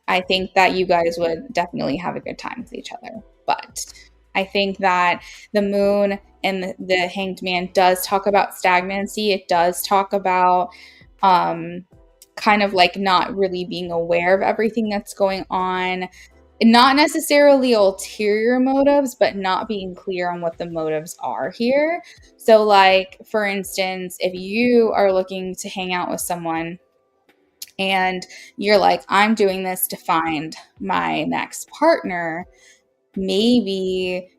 I think that you guys would definitely have a good time with each other. But I think that the moon and the hanged man does talk about stagnancy. It does talk about kind of like not really being aware of everything that's going on. Not necessarily ulterior motives, but not being clear on what the motives are here. So, like, for instance, if you are looking to hang out with someone and you're like, I'm doing this to find my next partner, maybe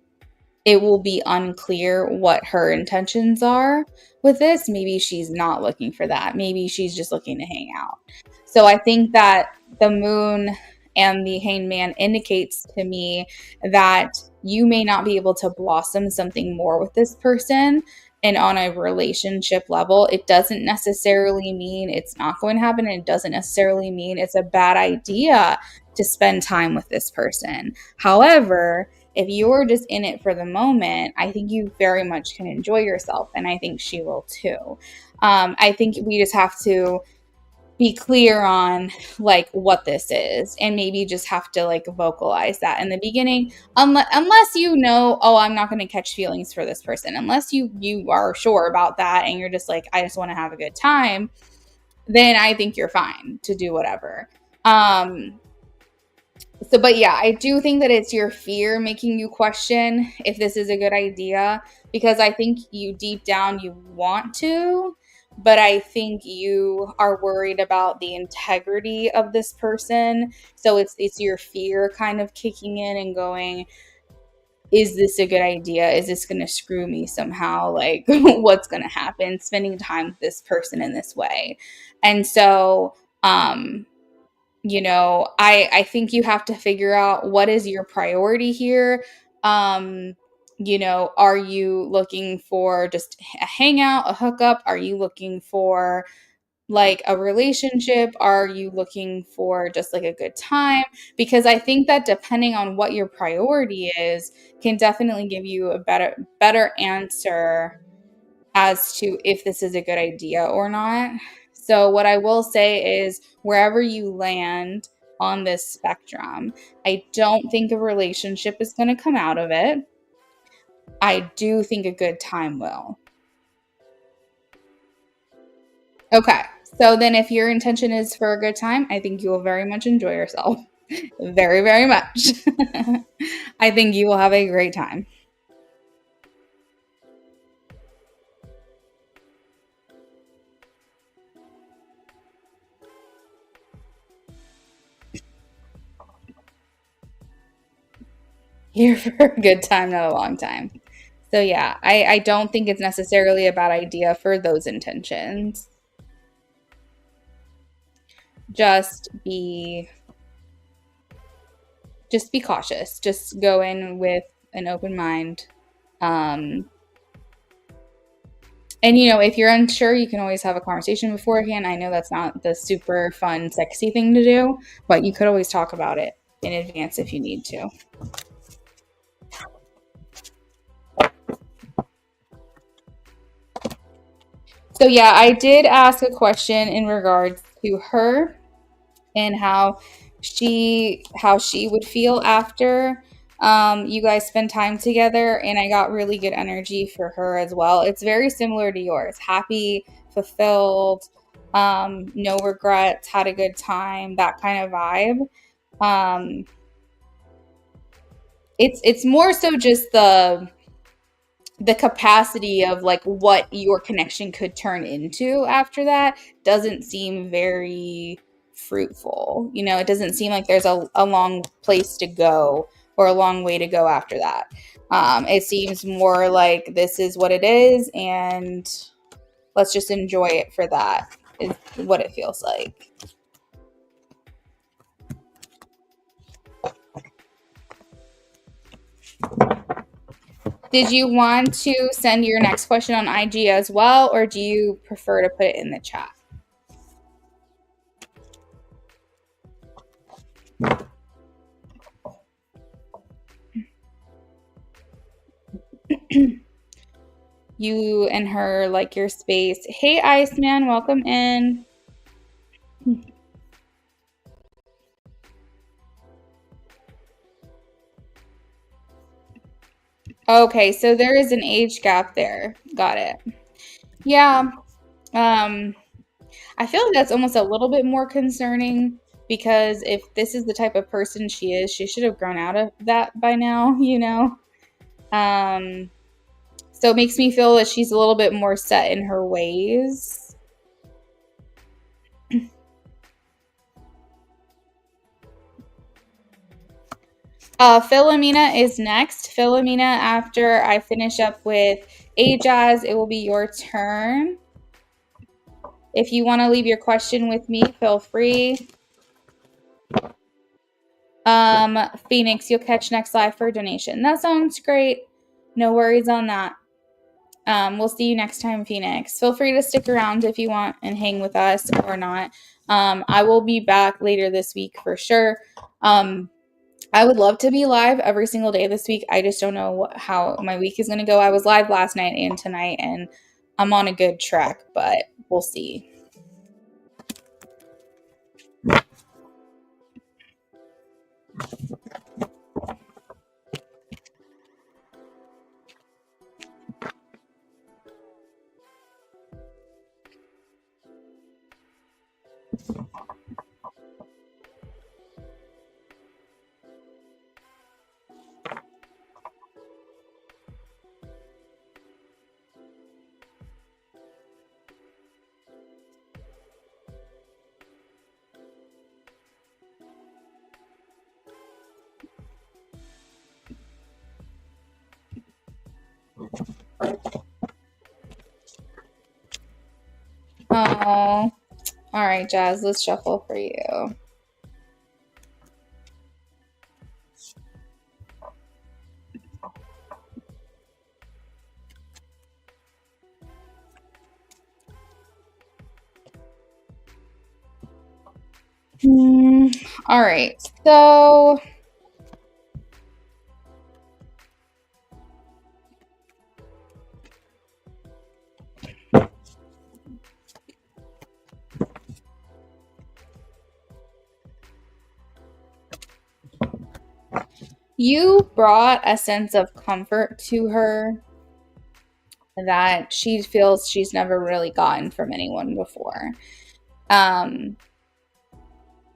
it will be unclear what her intentions are with this. Maybe she's not looking for that. Maybe she's just looking to hang out. So I think that the moon and the hanged man indicates to me that you may not be able to blossom something more with this person. And on a relationship level, it doesn't necessarily mean it's not going to happen. And it doesn't necessarily mean it's a bad idea to spend time with this person. However, if you're just in it for the moment, I think you very much can enjoy yourself. And I think she will too. I think we just have to be clear on like what this is and maybe just have to like vocalize that in the beginning, unless you know, oh, I'm not going to catch feelings for this person, unless you are sure about that and you're just like, I just want to have a good time, then I think you're fine to do whatever. So, but yeah, I do think that it's your fear making you question if this is a good idea, because I think you deep down you want to, but I think you are worried about the integrity of this person. So it's your fear kind of kicking in and going, is this a good idea? Is this going to screw me somehow? Like, what's going to happen spending time with this person in this way? And so, you know, I think you have to figure out what is your priority here. You know, are you looking for just a hangout, a hookup? Are you looking for like a relationship? Are you looking for just like a good time? Because I think that depending on what your priority is can definitely give you a better answer as to if this is a good idea or not. So what I will say is wherever you land on this spectrum, I don't think a relationship is going to come out of it. I do think a good time will. Okay. So then if your intention is for a good time, I think you will very much enjoy yourself. Very, very much. I think you will have a great time. Here for a good time, not a long time. So yeah, I don't think it's necessarily a bad idea for those intentions. Just be cautious. Just go in with an open mind. Um, and you know, if you're unsure, you can always have a conversation beforehand. I know that's not the super fun, sexy thing to do, but you could always talk about it in advance if you need to. So yeah, I did ask a question in regards to her and how she would feel after you guys spend time together, and I got really good energy for her as well. It's very similar to yours. Happy, fulfilled, no regrets, had a good time, that kind of vibe. Um, it's more so just the capacity of like what your connection could turn into after that doesn't seem very fruitful. It doesn't seem like there's a long place to go or a long way to go after that. It seems more like this is what it is, and let's just enjoy it for that, is what it feels like. Did you want to send your next question on IG as well, or do you prefer to put it in the chat? You and her like your space. Hey, Iceman, welcome in. Okay, so there is an age gap there. Got it. Yeah. I feel like that's almost a little bit more concerning, because if this is the type of person she is, she should have grown out of that by now. Um, so it makes me feel that she's a little bit more set in her ways. Philomena is next. Philomena, after I finish up with Ajaz, it will be your turn. If you want to leave your question with me, feel free. Phoenix, you'll catch next live for a donation. That sounds great. No worries on that. We'll see you next time, Phoenix. Feel free to stick around if you want and hang with us or not. I will be back later this week for sure. I would love to be live every single day this week. I just don't know how my week is going to go. I was live last night and tonight, and I'm on a good track, but we'll see. Oh, all right, Jazz, let's shuffle for you. All right, so you brought a sense of comfort to her that she feels she's never really gotten from anyone before.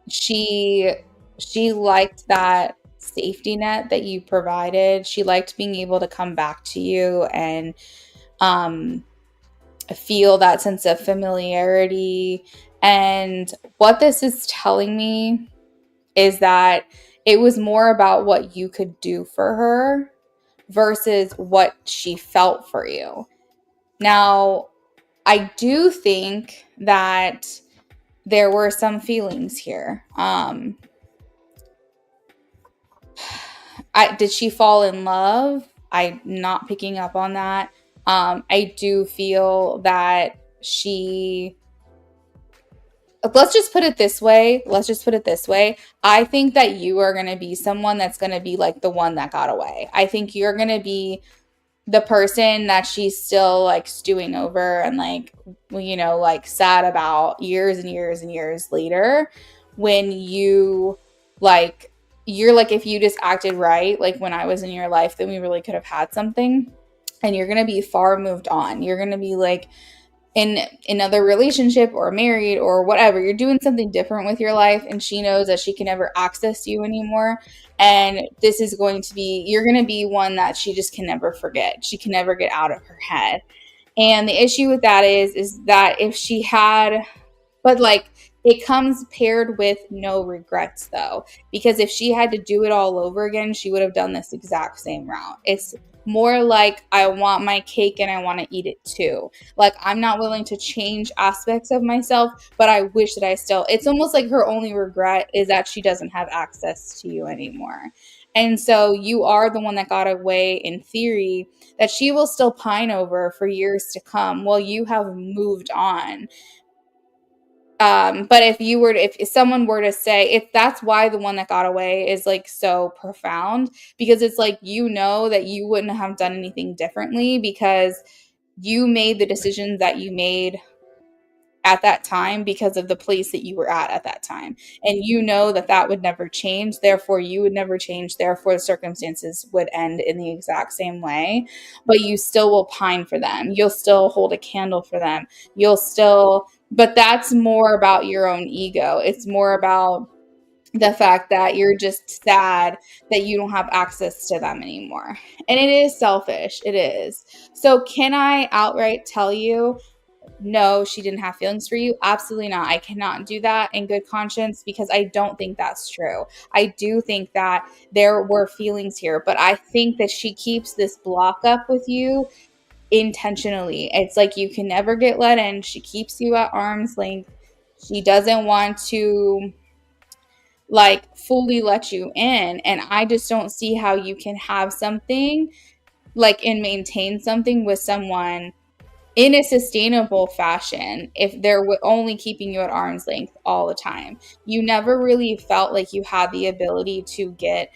She liked that safety net that you provided. She liked being able to come back to you and feel that sense of familiarity. And what this is telling me is that it was more about what you could do for her versus what she felt for you. Now, I do think that there were some feelings here. Did she fall in love? I'm not picking up on that. I do feel that let's just put it this way. I think that you are going to be someone that's going to be like the one that got away. I think you're going to be the person that she's still like stewing over and like, like sad about years and years and years later, when you're like, if you just acted right, like when I was in your life, then we really could have had something. And you're going to be far moved on. You're going to be like in another relationship or married or whatever. You're doing something different with your life, and she knows that she can never access you anymore. And this is going to be, you're going to be one that she just can never forget. She can never get out of her head. And the issue with that is that if she had, but like, it comes paired with no regrets though, because if she had to do it all over again, she would have done this exact same route. It's more like, I want my cake and I want to eat it too. Like, I'm not willing to change aspects of myself, but I wish that I still, it's almost like her only regret is that she doesn't have access to you anymore. And so you are the one that got away, in theory, that she will still pine over for years to come while you have moved on. But if someone were to say, if that's why the one that got away is like so profound, because it's like, that you wouldn't have done anything differently because you made the decisions that you made at that time because of the place that you were at that time. And that would never change. Therefore, you would never change. Therefore, the circumstances would end in the exact same way. But you still will pine for them. You'll still hold a candle for them. But that's more about your own ego. It's more about the fact that you're just sad that you don't have access to them anymore. And it is selfish. It is. So can I outright tell you, no, she didn't have feelings for you? Absolutely not. I cannot do that in good conscience because I don't think that's true. I do think that there were feelings here, but I think that she keeps this block up with you intentionally. It's like you can never get let in. She keeps you at arm's length. She doesn't want to like fully let you in. And I just don't see how you can have something like and maintain something with someone in a sustainable fashion if they're only keeping you at arm's length all the time. You never really felt like you had the ability to get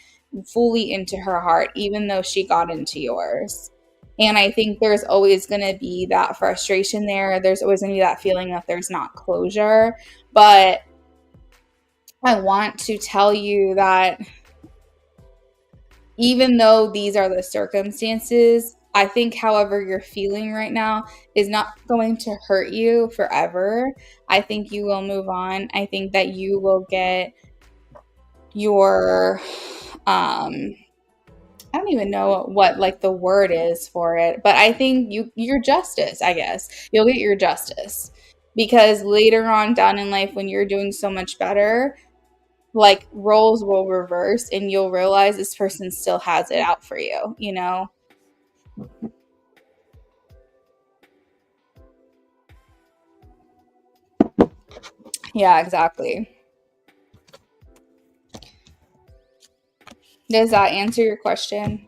fully into her heart, even though she got into yours. And I think there's always going to be that frustration there. There's always going to be that feeling that there's not closure. But I want to tell you that even though these are the circumstances, I think however you're feeling right now is not going to hurt you forever. I think you will move on. I think that you will get your I don't even know what like the word is for it, but I think your justice, I guess. You'll get your justice. Because later on down in life when you're doing so much better, like roles will reverse and you'll realize this person still has it out for you, you know? Yeah, exactly. Does that answer your question?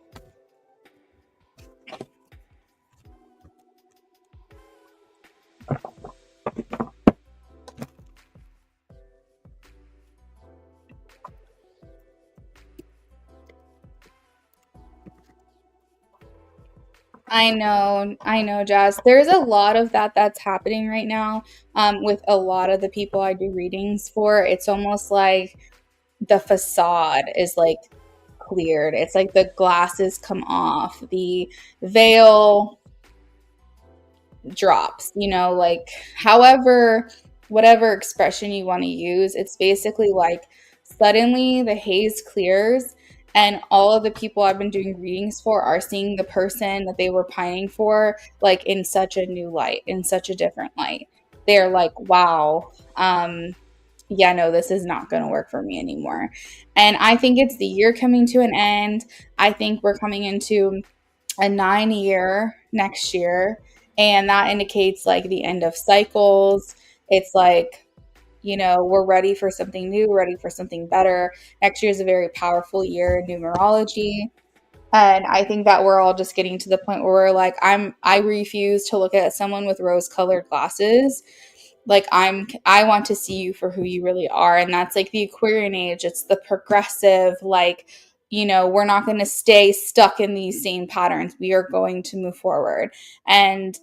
I know, Jazz. There's a lot of that's happening right now with a lot of the people I do readings for. It's almost like the facade is like cleared. It's like the glasses come off, the veil drops, like however, whatever expression you want to use, it's basically like suddenly the haze clears and all of the people I've been doing readings for are seeing the person that they were pining for like in such a new light, in such a different light. They're like, wow, yeah, no, this is not going to work for me anymore. And I think it's the year coming to an end. I think we're coming into a 9 year next year. And that indicates like the end of cycles. It's like, we're ready for something new, ready for something better. Next year is a very powerful year in numerology. And I think that we're all just getting to the point where we're like, I refuse to look at someone with rose colored glasses. Like I want to see you for who you really are. And that's like the Aquarian age. It's the progressive, like we're not going to stay stuck in these same patterns. We are going to move forward. And,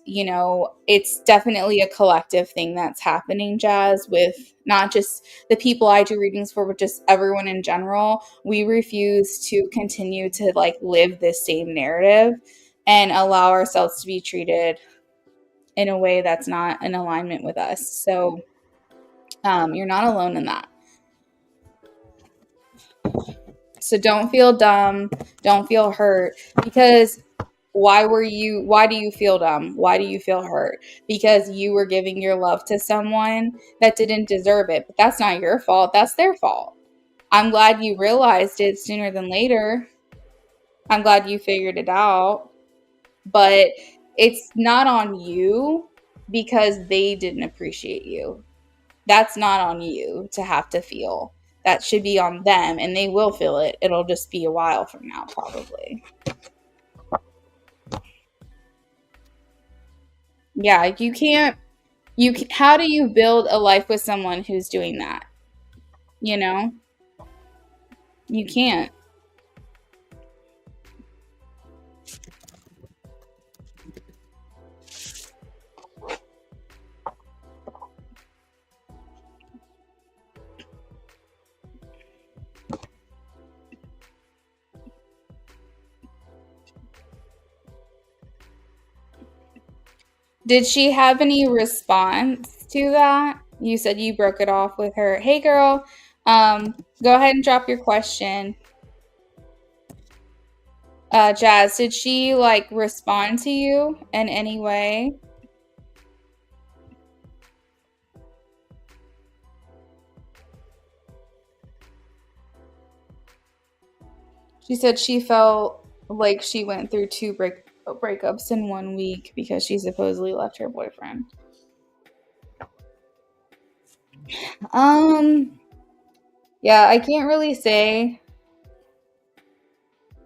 it's definitely a collective thing that's happening, Jazz, with not just the people I do readings for, but just everyone in general. We refuse to continue to like live this same narrative and allow ourselves to be treated in a way that's not in alignment with us. So you're not alone in that. So don't feel dumb. Don't feel hurt, because why do you feel dumb? Why do you feel hurt? Because you were giving your love to someone that didn't deserve it. But that's not your fault. That's their fault. I'm glad you realized it sooner than later. I'm glad you figured it out. But it's not on you because they didn't appreciate you. That's not on you to have to feel. That should be on them, and they will feel it. It'll just be a while from now, probably. Yeah, how do you build a life with someone who's doing that? You know? You can't. Did she have any response to that? You said you broke it off with her. Hey, girl, go ahead and drop your question. Jazz, did she like respond to you in any way? She said she felt like she went through two breakups in 1 week because she supposedly left her boyfriend. Yeah, I can't really say.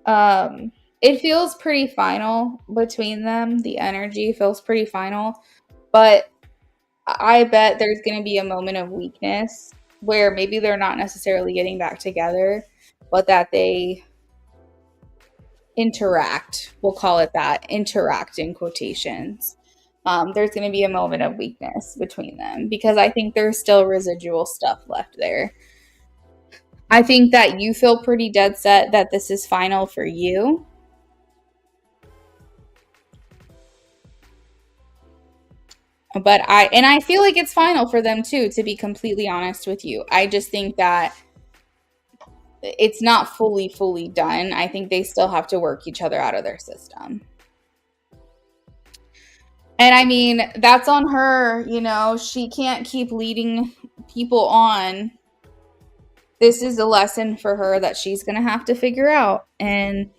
It feels pretty final between them. The energy feels pretty final, but I bet there's going to be a moment of weakness where maybe they're not necessarily getting back together, but that they interact. We'll call it that, interact in quotations. There's going to be a moment of weakness between them because I think there's still residual stuff left there. I think that you feel pretty dead set that this is final for you. But I feel like it's final for them too, to be completely honest with you. I just think that it's not fully done. I think they still have to work each other out of their system. And I mean, that's on her, she can't keep leading people on. This is a lesson for her that she's going to have to figure out. And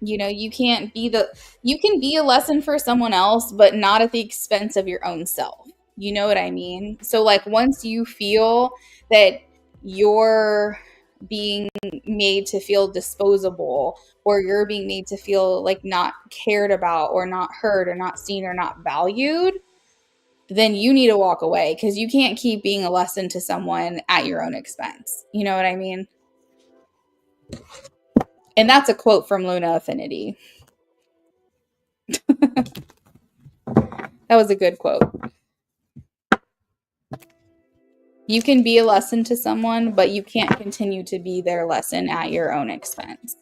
you can be a lesson for someone else, but not at the expense of your own self. You know what I mean? So like once you feel that you're being made to feel disposable, or you're being made to feel like not cared about or not heard or not seen or not valued, then you need to walk away, because you can't keep being a lesson to someone at your own expense. You know what I mean? And that's a quote from Luna Affinity. That was a good quote. You can be a lesson to someone, but you can't continue to be their lesson at your own expense.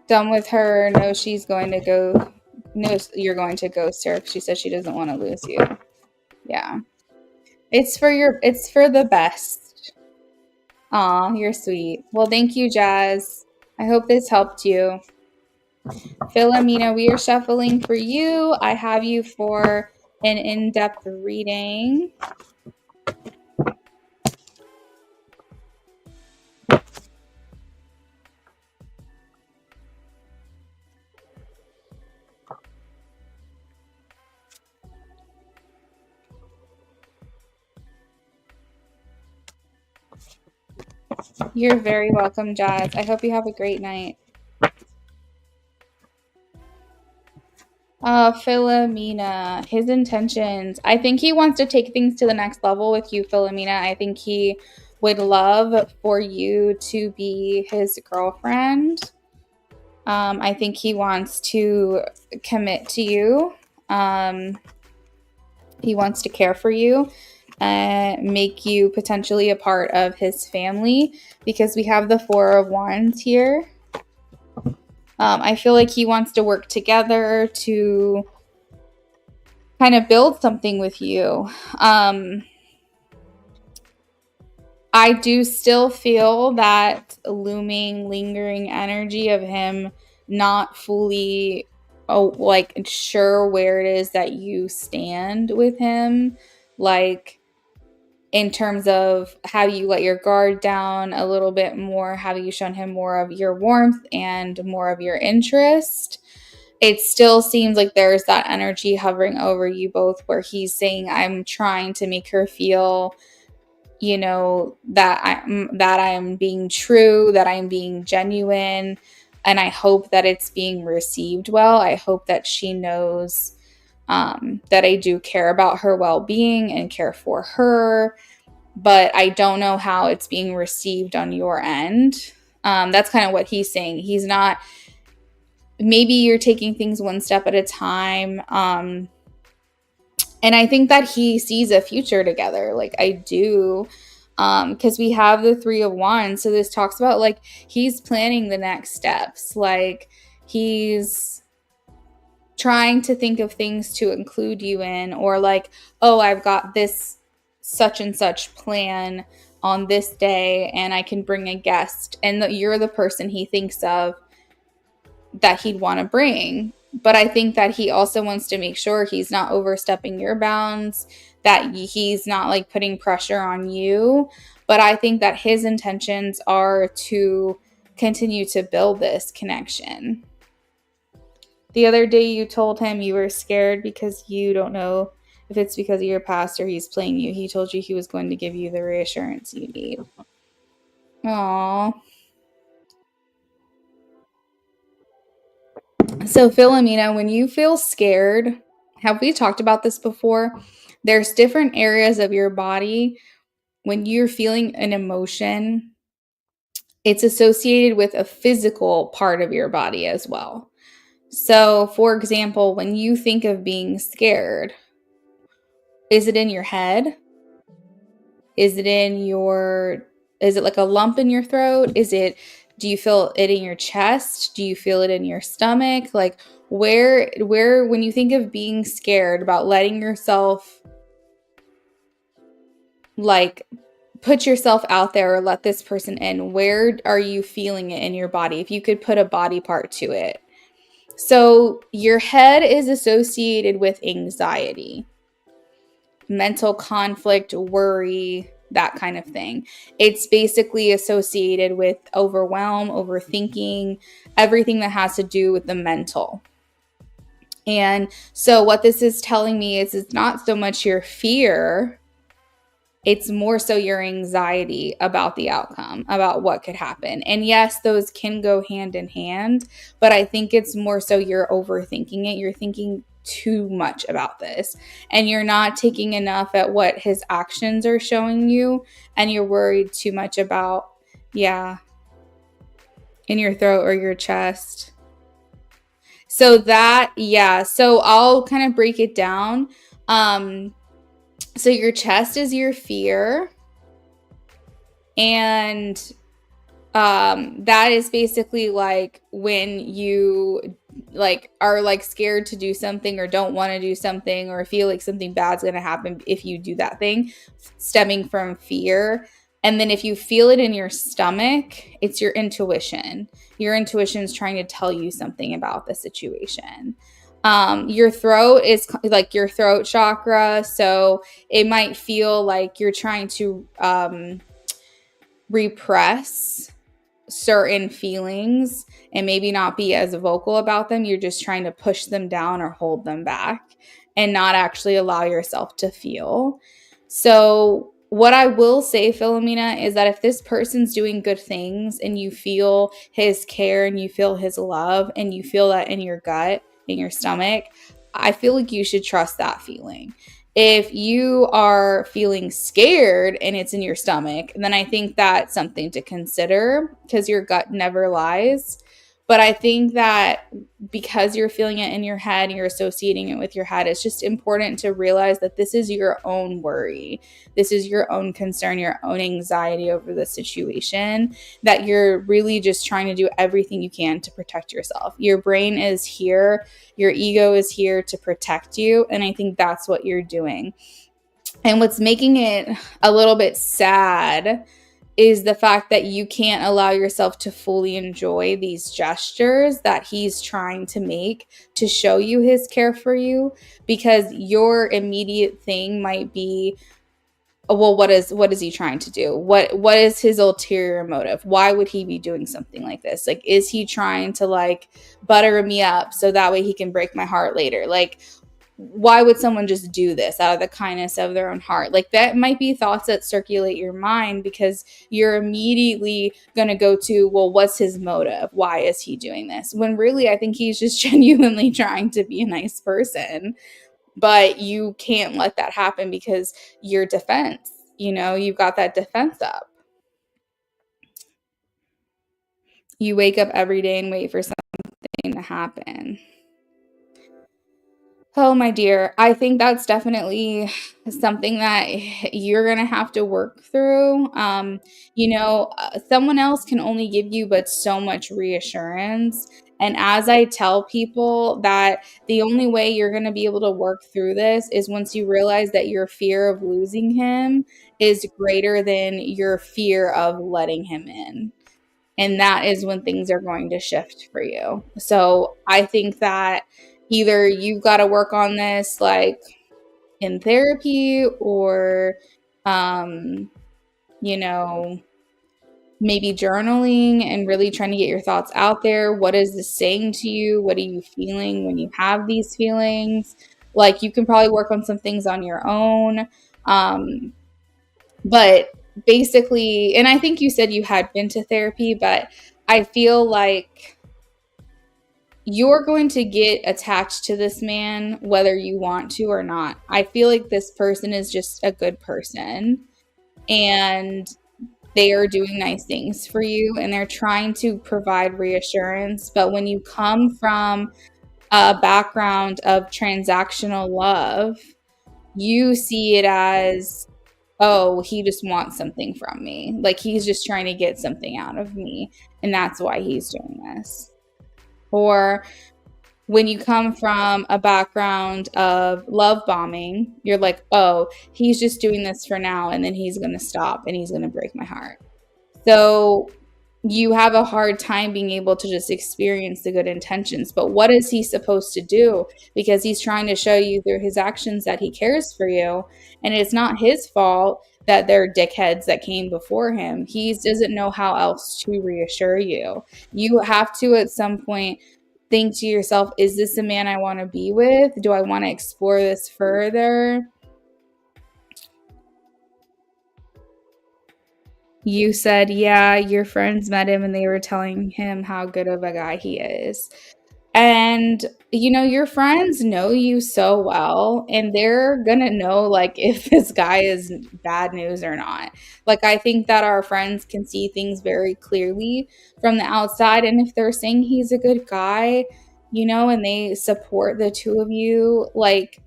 Done with her. No, she's going to go. No, you're going to ghost her. She says she doesn't want to lose you. Yeah. It's for the best. Aw, you're sweet. Well, thank you, Jazz. I hope this helped you. Philomena, we are shuffling for you. I have you for an in-depth reading. You're very welcome, Jazz. I hope you have a great night. Philomena, his intentions. I think he wants to take things to the next level with you, Philomena. I think he would love for you to be his girlfriend. I think he wants to commit to you. He wants to care for you, make you potentially a part of his family, because we have the Four of Wands here. I feel like he wants to work together to kind of build something with you. I do still feel that looming, lingering energy of him not fully like sure where it is that you stand with him, like in terms of have you let your guard down a little bit more, have you shown him more of your warmth and more of your interest. It still seems like there's that energy hovering over you both where he's saying, I'm trying to make her feel, you know, that I'm being true, that I'm being genuine, and I hope that it's being received well. I hope that she knows that I do care about her well-being and care for her, but I don't know how it's being received on your end. That's kind of what he's saying. He's not, maybe you're taking things one step at a time. And I think that he sees a future together. Like I do. Because we have the Three of Wands. So this talks about like he's planning the next steps. Like he's trying to think of things to include you in, or like, oh, I've got this such and such plan on this day and I can bring a guest. And you're the person he thinks of that he'd want to bring. But I think that he also wants to make sure he's not overstepping your bounds, that he's not like putting pressure on you. But I think that his intentions are to continue to build this connection. The other day you told him you were scared because you don't know if it's because of your past or he's playing you. He told you he was going to give you the reassurance you need. Aww. So, Philomena, when you feel scared, have we talked about this before? There's different areas of your body. When you're feeling an emotion, it's associated with a physical part of your body as well. So, for example, when you think of being scared, is it in your head? Is it like a lump in your throat? Do you feel it in your chest? Do you feel it in your stomach? Like where, when you think of being scared about letting yourself like put yourself out there or let this person in, where are you feeling it in your body? If you could put a body part to it. So your head is associated with anxiety, mental conflict, worry, that kind of thing. It's basically associated with overwhelm, overthinking, everything that has to do with the mental. And so what this is telling me is it's not so much your fear, it's more so your anxiety about the outcome, about what could happen. And yes, those can go hand in hand, but I think it's more so you're overthinking it. You're thinking too much about this and you're not taking enough at what his actions are showing you, and you're worried too much about, in your throat or your chest. So so I'll kind of break it down. So your chest is your fear, and that is basically like when you like are like scared to do something or don't want to do something or feel like something bad's going to happen if you do that thing, stemming from fear. And then if you feel it in your stomach, it's your intuition. Your intuition is trying to tell you something about the situation. Your throat is like your throat chakra. So it might feel like you're trying to repress certain feelings and maybe not be as vocal about them. You're just trying to push them down or hold them back and not actually allow yourself to feel. So what I will say, Philomena, is that if this person's doing good things and you feel his care and you feel his love and you feel that in your gut, in your stomach, I feel like you should trust that feeling. If you are feeling scared and it's in your stomach, then I think that's something to consider because your gut never lies. But I think that because you're feeling it in your head, you're associating it with your head, it's just important to realize that this is your own worry. This is your own concern, your own anxiety over the situation, that you're really just trying to do everything you can to protect yourself. Your brain is here, your ego is here to protect you. And I think that's what you're doing. And what's making it a little bit sad is the fact that you can't allow yourself to fully enjoy these gestures that he's trying to make to show you his care for you, because your immediate thing might be, well, what is he trying to do? What is his ulterior motive? Why would he be doing something like this? Like, is he trying to like butter me up so that way he can break my heart later? Like, why would someone just do this out of the kindness of their own heart? Like, that might be thoughts that circulate your mind because you're immediately going to go to, well, what's his motive? Why is he doing this? When really, I think he's just genuinely trying to be a nice person. But you can't let that happen because your defense, you've got that defense up. You wake up every day and wait for something to happen. Oh, my dear, I think that's definitely something that you're going to have to work through. Someone else can only give you but so much reassurance. And as I tell people that the only way you're going to be able to work through this is once you realize that your fear of losing him is greater than your fear of letting him in. And that is when things are going to shift for you. So I think that either you've got to work on this like in therapy or, you know, maybe journaling and really trying to get your thoughts out there. What is this saying to you? What are you feeling when you have these feelings? Like, you can probably work on some things on your own. But basically, and I think you said you had been to therapy, but I feel like you're going to get attached to this man whether you want to or not. I feel like this person is just a good person and they are doing nice things for you and they're trying to provide reassurance. But when you come from a background of transactional love, you see it as, oh, he just wants something from me. Like, he's just trying to get something out of me. And that's why he's doing this. Or when you come from a background of love bombing, you're like, oh, he's just doing this for now. And then he's going to stop and he's going to break my heart. So you have a hard time being able to just experience the good intentions. But what is he supposed to do? Because he's trying to show you through his actions that he cares for you. And it's not his fault that there are dickheads that came before him. He doesn't know how else to reassure you. You have to, at some point, think to yourself, is this a man I want to be with? Do I want to explore this further? You said, yeah, your friends met him and they were telling him how good of a guy he is. And, your friends know you so well, and they're gonna know, like, if this guy is bad news or not. Like, I think that our friends can see things very clearly from the outside. And if they're saying he's a good guy, and they support the two of you, like,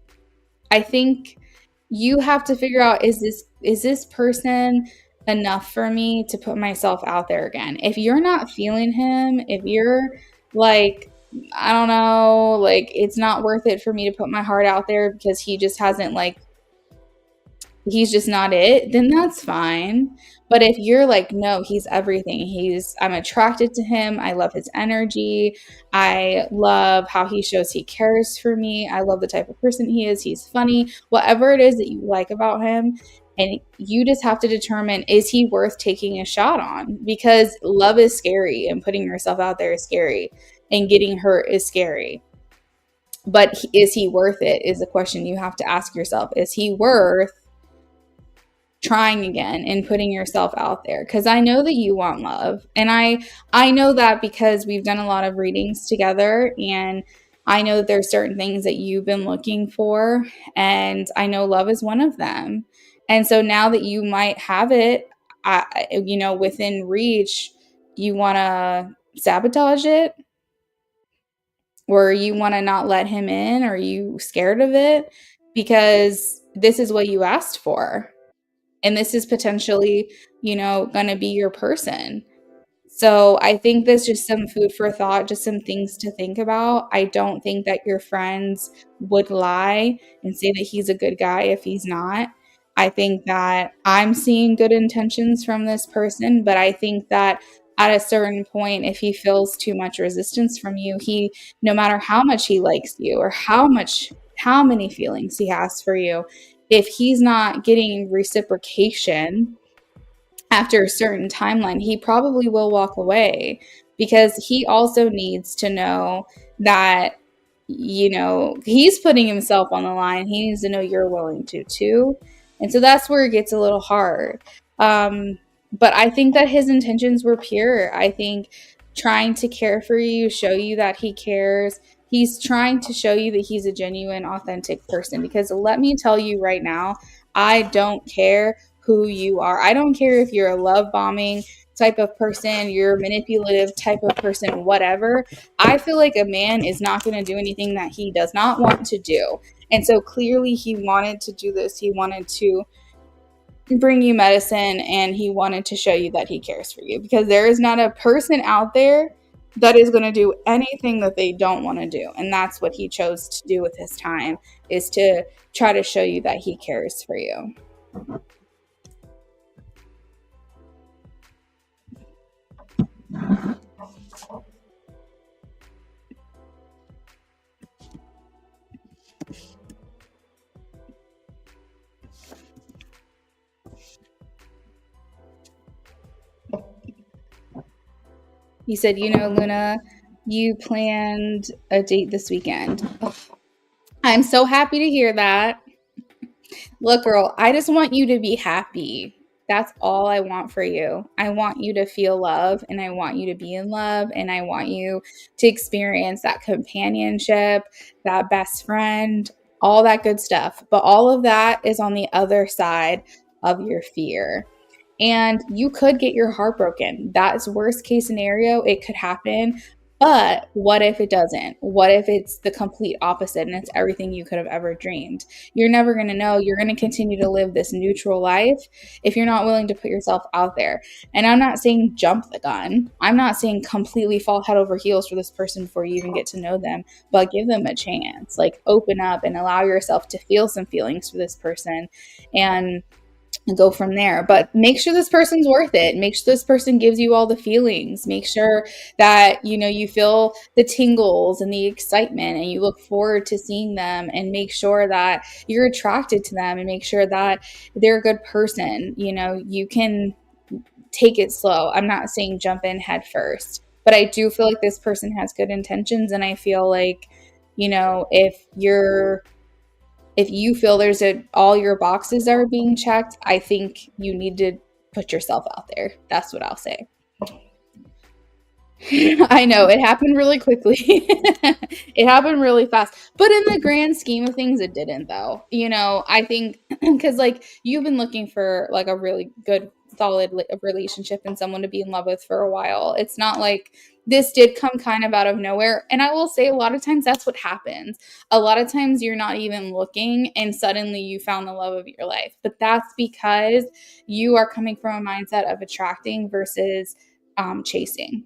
I think you have to figure out, is this person enough for me to put myself out there again? If you're not feeling him, if you're like, I don't know, like, it's not worth it for me to put my heart out there because he just hasn't, like, he's just not it, then that's fine. But if you're like, no, he's everything. I'm attracted to him. I love his energy. I love how he shows he cares for me. I love the type of person he is. He's funny. Whatever it is that you like about him. And you just have to determine, is he worth taking a shot on? Because love is scary and putting yourself out there is scary and getting hurt is scary. But is he worth it is a question you have to ask yourself. Is he worth trying again and putting yourself out there? Because I know that you want love, and I know that because we've done a lot of readings together, and I know that there's certain things that you've been looking for, and I know love is one of them. And so now that you might have it, within reach, you want to sabotage it, or you want to not let him in, or are you scared of it? Because this is what you asked for. And this is potentially, going to be your person. So I think that's just some food for thought, just some things to think about. I don't think that your friends would lie and say that he's a good guy if he's not. I think that I'm seeing good intentions from this person, but I think that at a certain point, if he feels too much resistance from you, no matter how much he likes you or how many feelings he has for you, if he's not getting reciprocation after a certain timeline, he probably will walk away, because he also needs to know that, he's putting himself on the line. He needs to know you're willing to too. And so that's where it gets a little hard. But I think that his intentions were pure. I think trying to care for you, show you that he cares. He's trying to show you that he's a genuine, authentic person. Because let me tell you right now, I don't care who you are. I don't care if you're a love bombing type of person, you're a manipulative type of person, whatever. I feel like a man is not going to do anything that he does not want to do. And so clearly he wanted to do this. He wanted to bring you medicine, and he wanted to show you that he cares for you, because there is not a person out there that is going to do anything that they don't want to do. And that's what he chose to do with his time, is to try to show you that he cares for you. He said, Luna, you planned a date this weekend. Ugh. I'm so happy to hear that. Look, girl, I just want you to be happy. That's all I want for you. I want you to feel love, and I want you to be in love, and I want you to experience that companionship, that best friend, all that good stuff. But all of that is on the other side of your fear. And you could get your heart broken. That's worst case scenario. It could happen. But what if it doesn't? What if it's the complete opposite and it's everything you could have ever dreamed? You're never going to know. You're going to continue to live this neutral life if you're not willing to put yourself out there. And I'm not saying jump the gun. I'm not saying completely fall head over heels for this person before you even get to know them, but give them a chance. Like, open up and allow yourself to feel some feelings for this person, and go from there. But make sure this person's worth it. Make sure this person gives you all the feelings. Make sure that, you feel the tingles and the excitement, and you look forward to seeing them, and make sure that you're attracted to them, and make sure that they're a good person. You can take it slow. I'm not saying jump in head first, but I do feel like this person has good intentions. And I feel like, if you feel all your boxes are being checked, I think you need to put yourself out there. That's what I'll say. I know, it happened really quickly. It happened really fast. But in the grand scheme of things, it didn't, though. I think because, you've been looking for, a really good, solid relationship and someone to be in love with for a while. It's not like this did come kind of out of nowhere. And I will say, a lot of times that's what happens. A lot of times you're not even looking, and suddenly you found the love of your life. But that's because you are coming from a mindset of attracting versus chasing.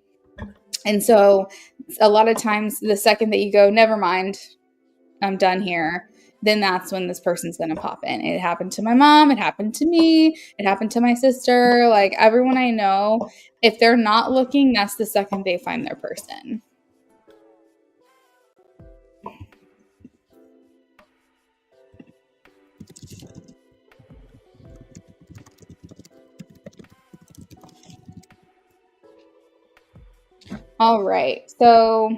And so a lot of times, the second that you go, never mind, I'm done here, then that's when this person's going to pop in. It happened to my mom. It happened to me. It happened to my sister. Everyone I know, if they're not looking, that's the second they find their person. All right. So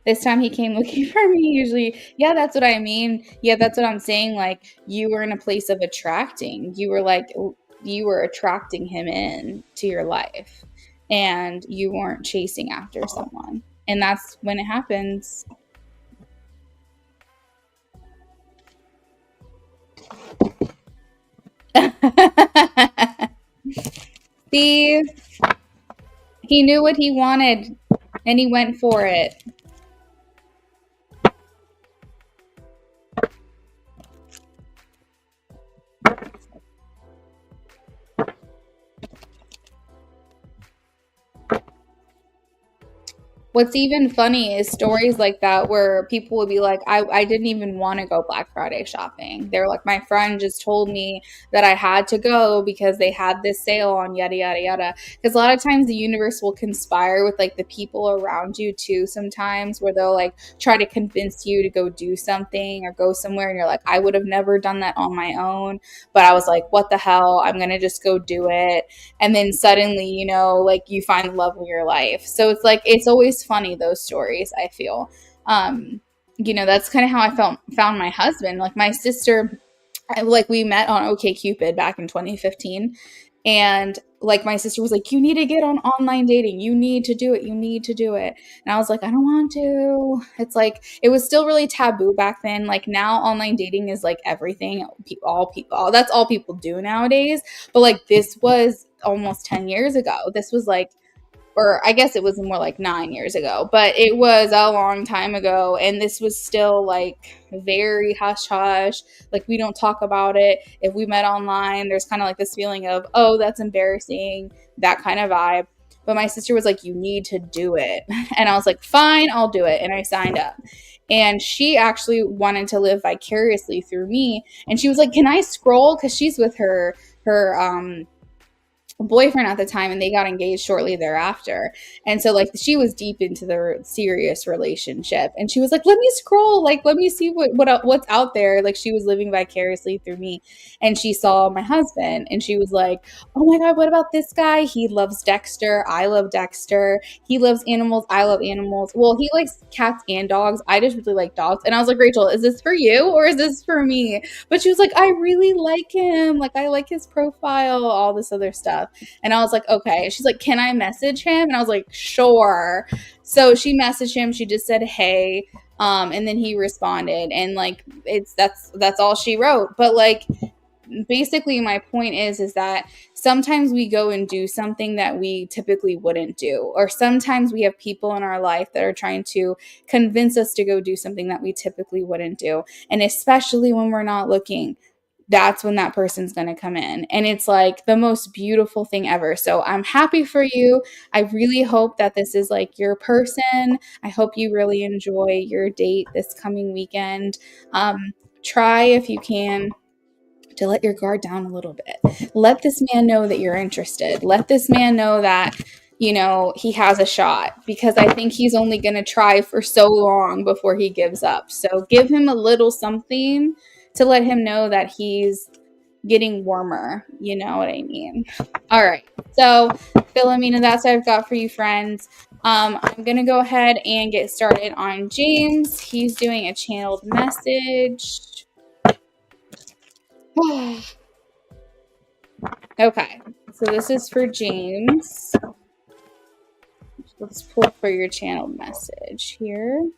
this time he came looking for me. Usually, yeah, that's what I mean. Yeah, that's what I'm saying. You were in a place of attracting. You were attracting him in to your life, and you weren't chasing after someone. And that's when it happens. See, he knew what he wanted and he went for it. What's even funny is stories like that where people would be like, I didn't even want to go Black Friday shopping. They're like, my friend just told me that I had to go because they had this sale on yada, yada, yada. Because a lot of times the universe will conspire with like the people around you too, sometimes where they'll like try to convince you to go do something or go somewhere. And you're like, I would have never done that on my own. But I was like, what the hell? I'm going to just go do it. And then suddenly, like you find the love of your life. So it's like it's always funny, those stories, I feel. That's kind of how I found my husband. Like my sister, like we met on OkCupid back in 2015, and like my sister was like, you need to get on online dating, you need to do it, you need to do it. And I was like, I don't want to. It's like it was still really taboo back then. Like now online dating is like everything, all people, that's all people do nowadays. But like this was almost 10 years ago. This was like, or I guess it was more like 9 years ago, but it was a long time ago. And this was still like very hush hush. Like we don't talk about it. If we met online, there's kind of like this feeling of, oh, that's embarrassing, that kind of vibe. But my sister was like, you need to do it. And I was like, fine, I'll do it. And I signed up. And she actually wanted to live vicariously through me. And she was like, can I scroll? Because she's with her boyfriend at the time, and they got engaged shortly thereafter. And so like she was deep into their serious relationship, and she was like, let me scroll, like let me see what's out there. Like she was living vicariously through me, and she saw my husband and she was like, oh my god, what about this guy? He loves Dexter, I love Dexter. He loves animals, I love animals. Well, he likes cats and dogs, I just really like dogs. And I was like, Rachel, is this for you or is this for me? But she was like, I really like him, like I like his profile, all this other stuff. And I was like, okay. She's like, can I message him? And I was like, sure. So she messaged him. She just said, hey. And then he responded. And like, that's all she wrote. But like, basically my point is that sometimes we go and do something that we typically wouldn't do, or sometimes we have people in our life that are trying to convince us to go do something that we typically wouldn't do. And especially when we're not looking, that's when that person's going to come in. And it's like the most beautiful thing ever. So I'm happy for you. I really hope that this is like your person. I hope you really enjoy your date this coming weekend. Try, if you can, to let your guard down a little bit. Let this man know that you're interested. Let this man know that, he has a shot, because I think he's only going to try for so long before he gives up. So give him a little something to let him know that he's getting warmer. You know what I mean? All right. So, Philomena, that's what I've got for you, friends. I'm going to go ahead and get started on James. He's doing a channeled message. Okay, so this is for James. Let's pull for your channeled message here.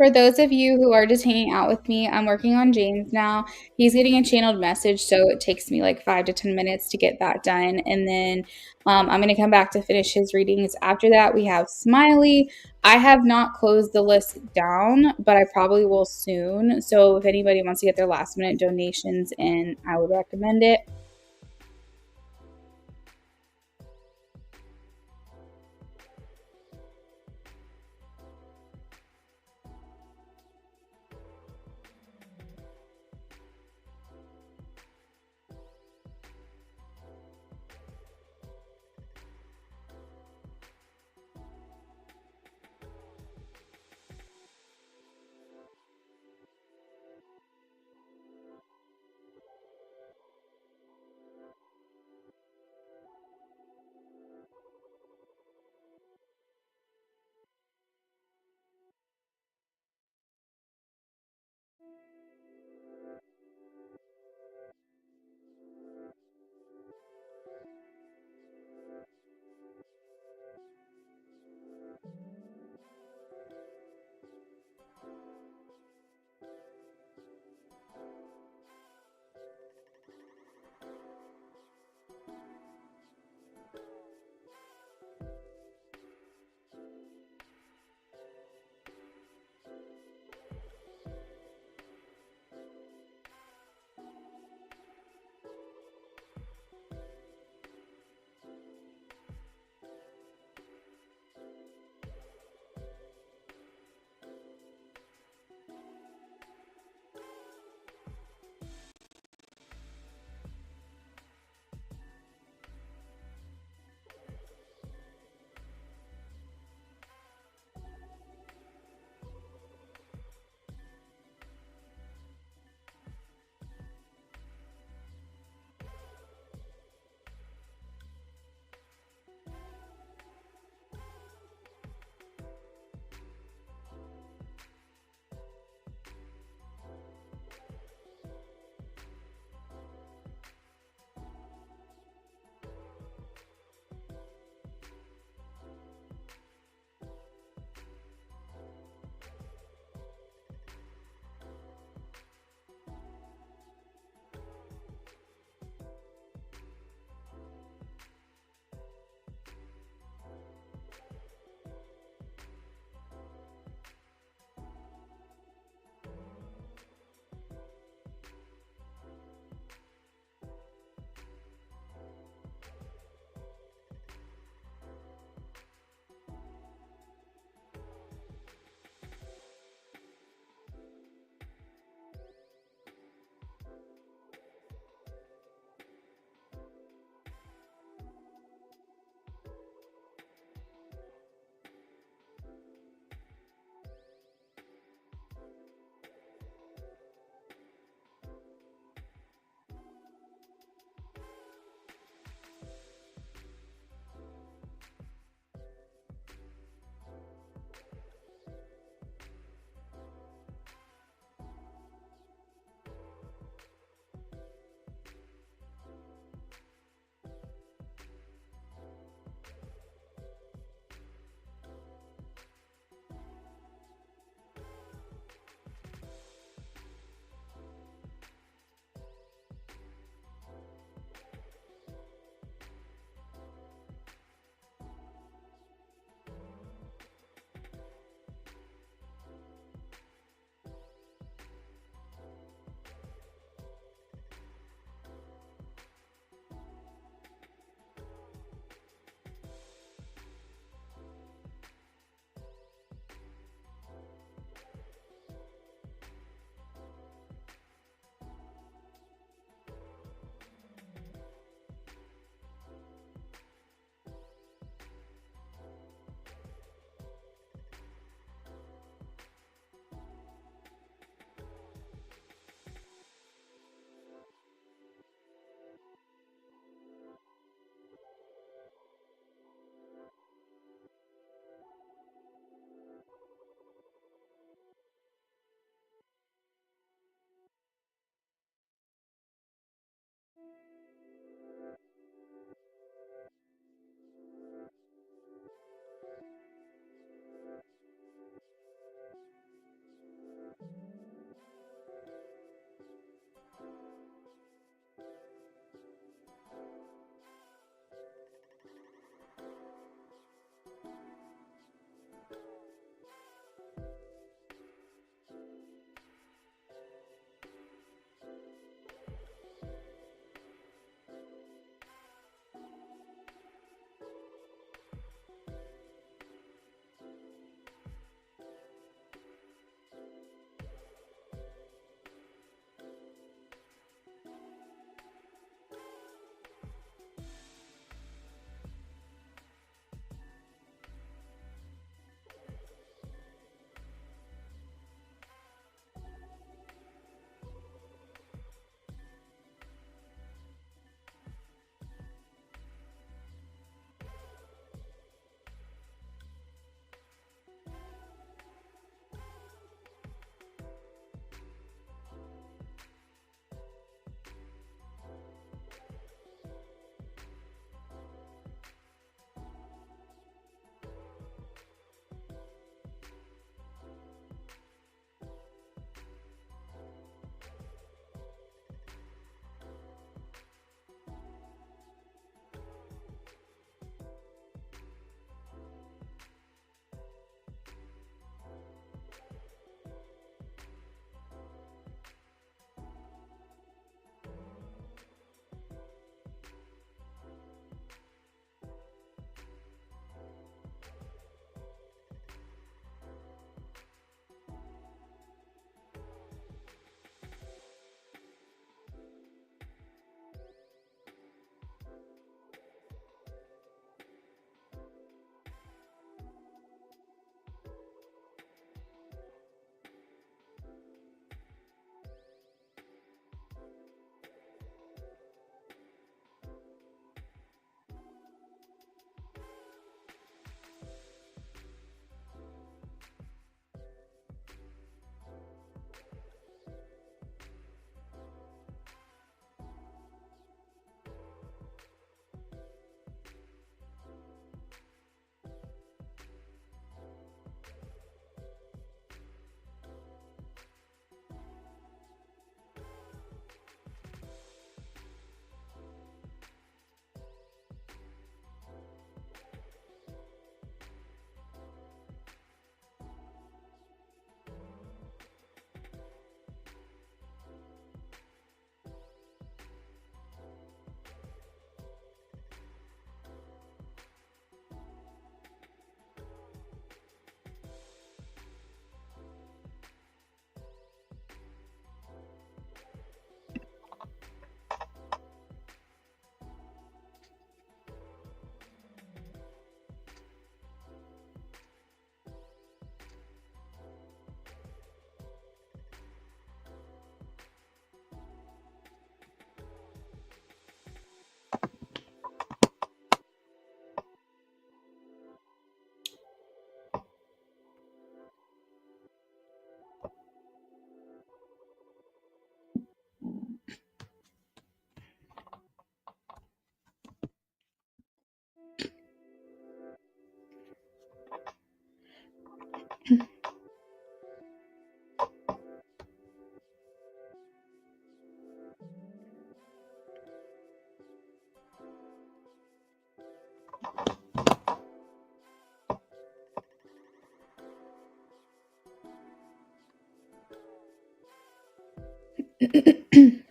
For those of you who are just hanging out with me, I'm working on James now. He's getting a channeled message, so it takes me like 5 to 10 minutes to get that done. And then I'm going to come back to finish his readings. After that, we have Smiley. I have not closed the list down, but I probably will soon. So if anybody wants to get their last minute donations in, I would recommend it.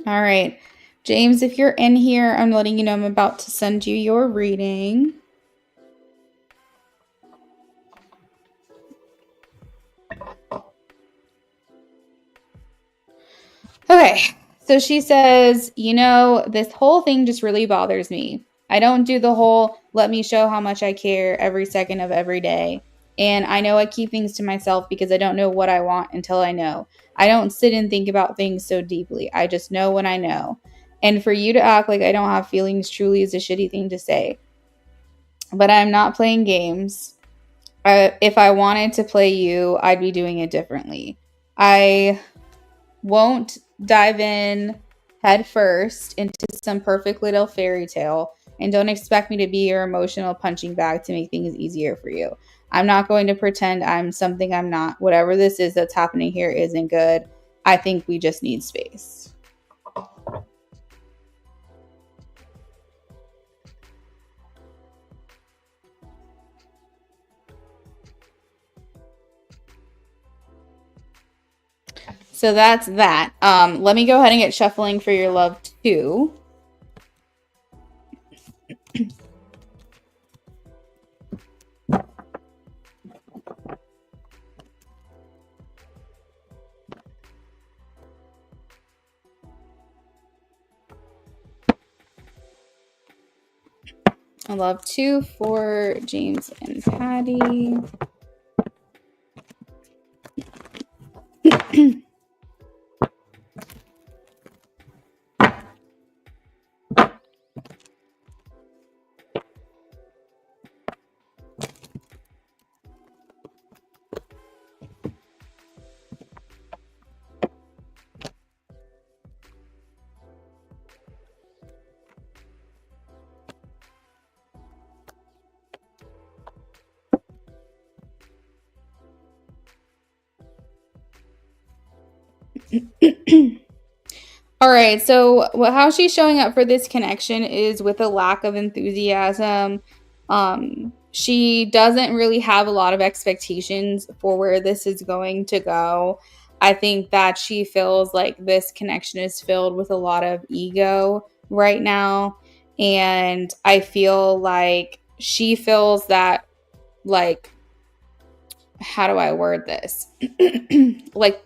All right. James, if you're in here, I'm letting you know I'm about to send you your reading. Okay. So she says, this whole thing just really bothers me. I don't do the whole let me show how much I care every second of every day. And I know I keep things to myself because I don't know what I want until I know. I don't sit and think about things so deeply. I just know when I know. And for you to act like I don't have feelings truly is a shitty thing to say. But I'm not playing games. If I wanted to play you, I'd be doing it differently. I won't dive in head first into some perfect little fairy tale, and don't expect me to be your emotional punching bag to make things easier for you. I'm not going to pretend I'm something I'm not. Whatever this is that's happening here isn't good. I think we just need space. So that's that. Let me go ahead and get shuffling for your love too. I love 2 for James and Patty. All right, so how she's showing up for this connection is with a lack of enthusiasm. She doesn't really have a lot of expectations for where this is going to go. I think that she feels like this connection is filled with a lot of ego right now. And I feel like she feels that, like, how do I word this? Like,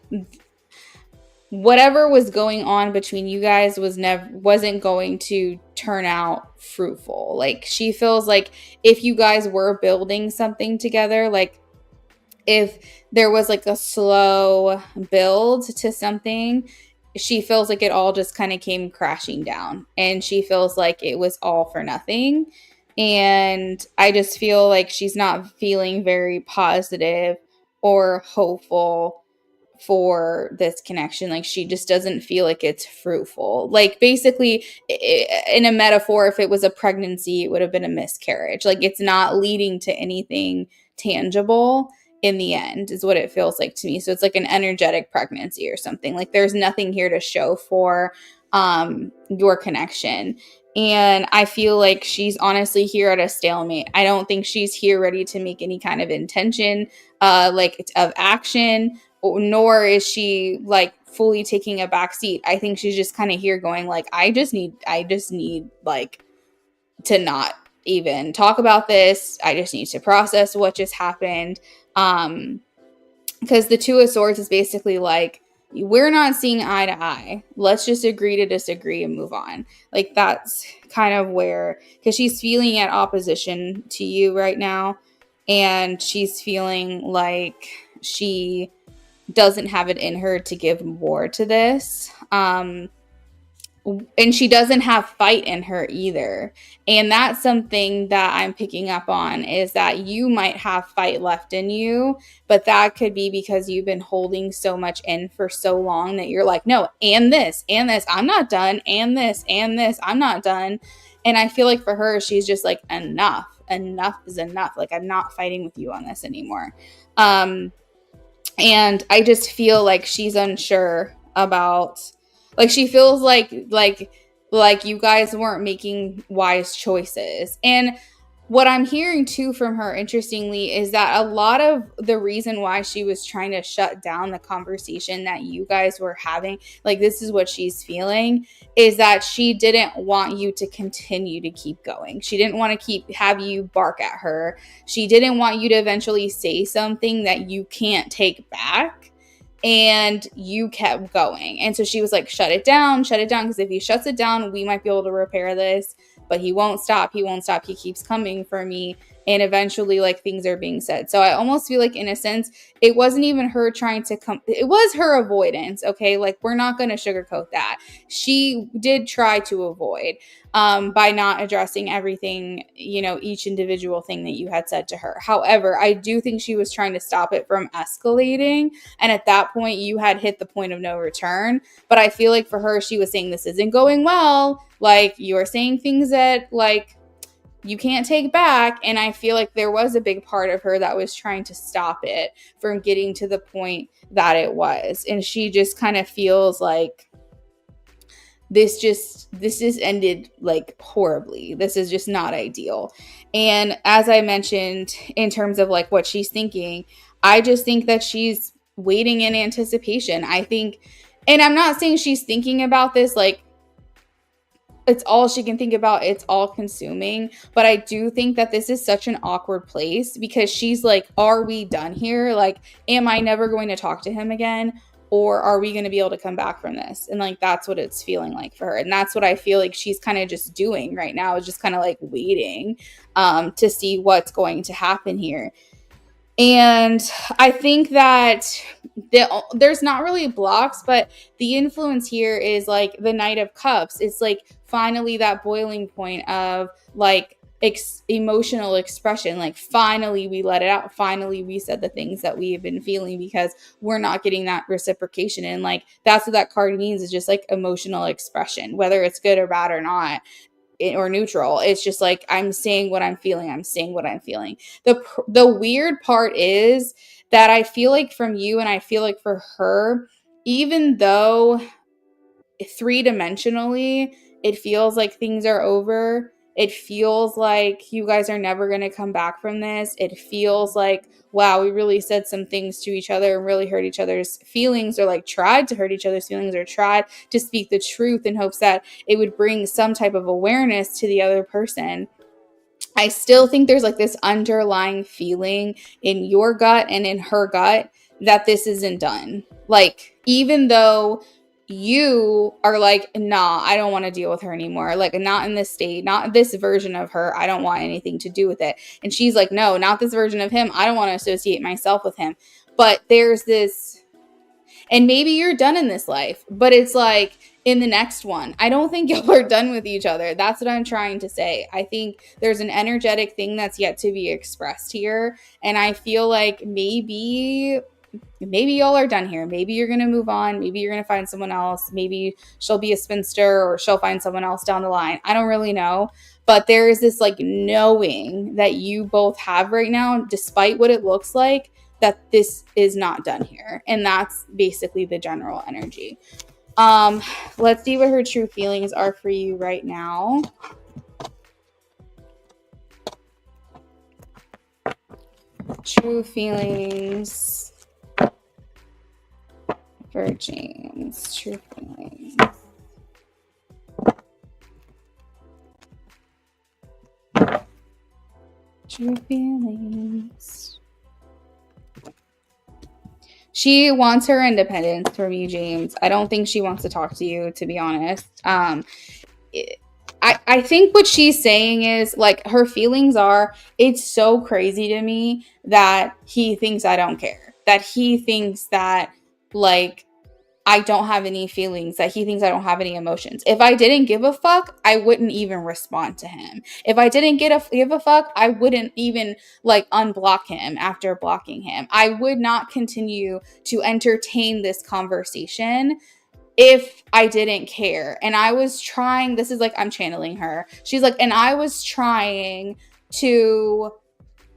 whatever was going on between you guys wasn't going to turn out fruitful. Like, she feels like if you guys were building something together, like if there was like a slow build to something, she feels like it all just kind of came crashing down, and she feels like it was all for nothing. And I just feel like she's not feeling very positive or hopeful for this connection. Like, she just doesn't feel like it's fruitful. Like, basically, in a metaphor, if it was a pregnancy, it would have been a miscarriage. Like, it's not leading to anything tangible in the end, is what it feels like to me. So it's like an energetic pregnancy or something. Like, there's nothing here to show for your connection. And I feel like she's honestly here at a stalemate. I don't think she's here ready to make any kind of intention like of action, nor is she like fully taking a back seat. I think she's just kind of here going like, I just need like to not even talk about this. I just need to process what just happened. Because the 2 of Swords is basically like, we're not seeing eye to eye. Let's just agree to disagree and move on. Like, that's kind of where, because she's feeling at opposition to you right now, and she's feeling like she doesn't have it in her to give more to this. And she doesn't have fight in her either. And that's something that I'm picking up on, is that you might have fight left in you, but that could be because you've been holding so much in for so long that you're like, no, and this, I'm not done, and this, I'm not done. And I feel like for her, she's just like, enough is enough. Like, I'm not fighting with you on this anymore. And I just feel like she's unsure about, like, she feels like you guys weren't making wise choices. And what I'm hearing too from her, interestingly, is that a lot of the reason why she was trying to shut down the conversation that you guys were having, like this is what she's feeling, is that she didn't want you to continue to keep going. She didn't want to have you bark at her. She didn't want you to eventually say something that you can't take back. And you kept going. And so she was like, shut it down, because if he shuts it down, we might be able to repair this. But he won't stop. He keeps coming for me. And eventually, like, things are being said. So I almost feel like, in a sense, it wasn't even her trying to come. It was her avoidance, okay? Like, we're not going to sugarcoat that. She did try to avoid by not addressing everything, each individual thing that you had said to her. However, I do think she was trying to stop it from escalating. And at that point, you had hit the point of no return. But I feel like for her, she was saying, this isn't going well. Like, you are saying things that, like, you can't take back. And I feel like there was a big part of her that was trying to stop it from getting to the point that it was. And she just kind of feels like this just ended like horribly. This is just not ideal. And as I mentioned, in terms of like what she's thinking, I just think that she's waiting in anticipation. I think, and I'm not saying she's thinking about this like it's all she can think about, it's all consuming, but I do think that this is such an awkward place because she's like, are we done here? Like, am I never going to talk to him again? Or are we going to be able to come back from this? And like, that's what it's feeling like for her. And that's what I feel like she's kind of just doing right now, is just kind of like waiting to see what's going to happen here. And I think that there's not really blocks, but the influence here is like the Knight of Cups. It's like finally that boiling point of like emotional expression. Like finally we let it out. Finally we said the things that we have been feeling because we're not getting that reciprocation. And like that's what that card means, is just like emotional expression, whether it's good or bad or not. Or neutral. It's just like, I'm saying what I'm feeling. The weird part is that I feel like from you and I feel like for her, even though 3-dimensionally it feels like things are over, it feels like you guys are never going to come back from this. It feels like, wow, we really said some things to each other and really hurt each other's feelings, or like tried to hurt each other's feelings, or tried to speak the truth in hopes that it would bring some type of awareness to the other person. I still think there's like this underlying feeling in your gut and in her gut that this isn't done. Like, even though you are like, nah, I don't want to deal with her anymore. Like, not in this state, not this version of her. I don't want anything to do with it. And she's like, no, not this version of him. I don't want to associate myself with him. But there's this, and maybe you're done in this life, but it's like in the next one, I don't think y'all are done with each other. That's what I'm trying to say. I think there's an energetic thing that's yet to be expressed here. And I feel like maybe y'all are done here. Maybe you're going to move on. Maybe you're going to find someone else. Maybe she'll be a spinster or she'll find someone else down the line. I don't really know. But there is this like knowing that you both have right now, despite what it looks like, that this is not done here. And that's basically the general energy. Let's see what her true feelings are for you right now. True feelings for James. True feelings. True feelings. She wants her independence from you, James. I don't think she wants to talk to you, to be honest. I think what she's saying is, like, her feelings are, it's so crazy to me that he thinks I don't care. That he thinks that, like, I don't have any feelings, that he thinks I don't have any emotions. If I didn't give a fuck, I wouldn't even respond to him. If I didn't give a fuck, I wouldn't even like unblock him after blocking him. I would not continue to entertain this conversation if I didn't care. And I was trying, this is like, I'm channeling her. She's like, and I was trying to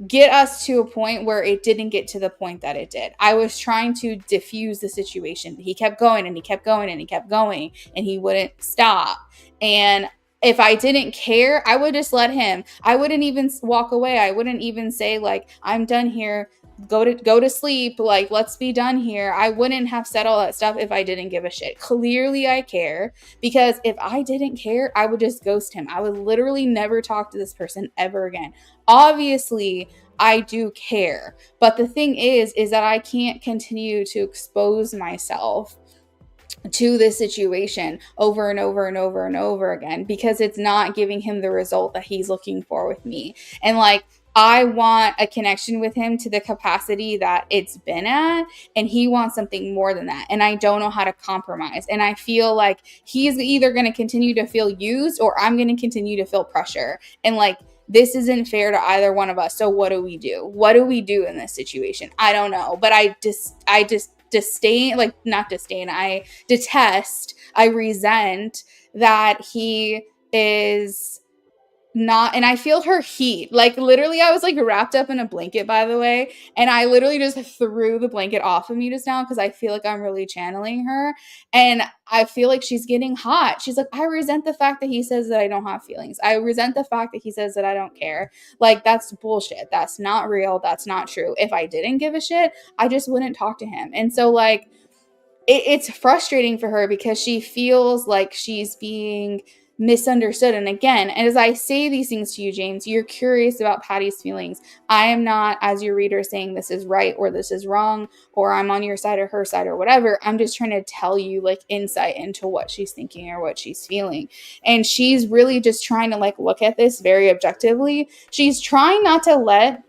get us to a point where it didn't get to the point that it did. I was trying to diffuse the situation. He kept going and he kept going and he kept going and he wouldn't stop. And If I didn't care, I would just let him. I wouldn't even walk away. I wouldn't even say like, I'm done here. Go to sleep. Like, let's be done here. I wouldn't have said all that stuff if I didn't give a shit. Clearly I care, because if I didn't care, I would just ghost him. I would literally never talk to this person ever again. Obviously, I do care. But the thing is that I can't continue to expose myself to this situation over and over and over and over again, because it's not giving him the result that he's looking for with me. And like, I want a connection with him to the capacity that it's been at, and he wants something more than that. And I don't know how to compromise. And I feel like he's either going to continue to feel used, or I'm going to continue to feel pressure. And like, this isn't fair to either one of us. So what do we do? What do we do in this situation? I don't know. But I just disdain, like, not disdain, I detest, I resent that he is not. And I feel her heat. Like, literally, I was like wrapped up in a blanket, by the way, and I literally just threw the blanket off of me just now, because I feel like I'm really channeling her, and I feel like she's getting hot. She's like, I resent the fact that he says that I don't have feelings. I resent the fact that he says that I don't care. Like, that's bullshit. That's not real. That's not true. If I didn't give a shit, I just wouldn't talk to him. And so like, it's frustrating for her, because she feels like she's being misunderstood. And again, as I say these things to you, James, you're curious about Patty's feelings. I am not, as your reader, saying this is right or this is wrong, or I'm on your side or her side or whatever. I'm just trying to tell you like insight into what she's thinking or what she's feeling. And she's really just trying to like look at this very objectively. She's trying not to let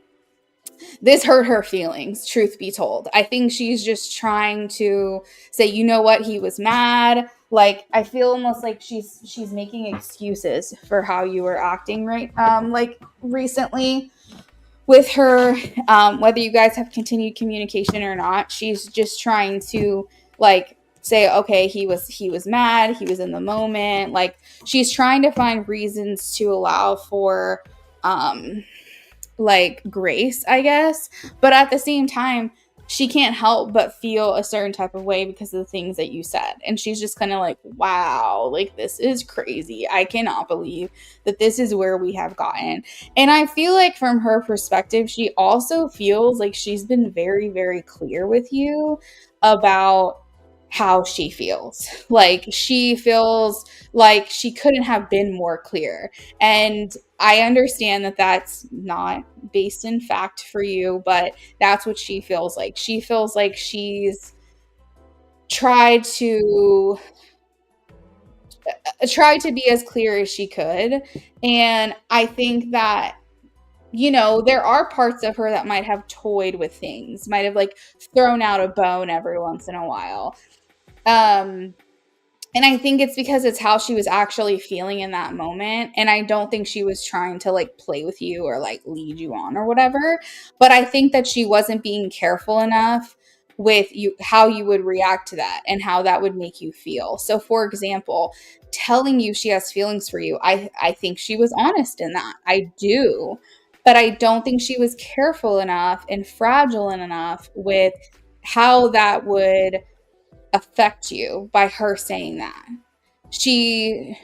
this hurt her feelings, truth be told. I think she's just trying to say, you know what, he was mad. Like, I feel almost like she's making excuses for how you were acting, right? Like recently with her, whether you guys have continued communication or not, she's just trying to like say, okay, he was mad, he was in the moment. Like, she's trying to find reasons to allow for like grace, I guess. But at the same time, she can't help but feel a certain type of way because of the things that you said. And she's just kind of like, wow, like this is crazy. I cannot believe that this is where we have gotten. And I feel like from her perspective, she also feels like she's been very, very clear with you about how she feels. Like, she feels like she couldn't have been more clear. And I understand that that's not based in fact for you, but that's what she feels like. She feels like she's tried to be as clear as she could. And I think that, you know, there are parts of her that might have toyed with things, might have like thrown out a bone every once in a while. And I think it's because it's how she was actually feeling in that moment. And I don't think she was trying to like play with you or like lead you on or whatever. But I think that she wasn't being careful enough with you, how you would react to that and how that would make you feel. So for example, telling you she has feelings for you, I think she was honest in that. I do. But I don't think she was careful enough and fragile enough with how that would affect you by her saying that. She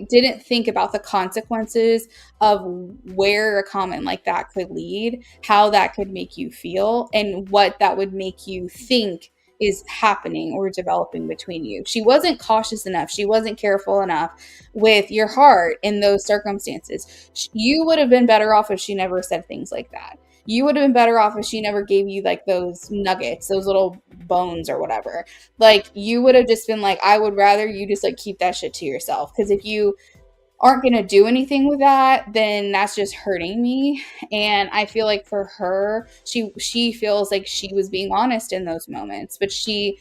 didn't think about the consequences of where a comment like that could lead, how that could make you feel, and what that would make you think is happening or developing between you. She wasn't cautious enough. She wasn't careful enough with your heart in those circumstances. You would have been better off if she never said things like that. You would have been better off if she never gave you like those nuggets, those little bones or whatever. Like, you would have just been like, I would rather you just like keep that shit to yourself. Because if you aren't going to do anything with that, then that's just hurting me. And I feel like for her, she feels like she was being honest in those moments, but she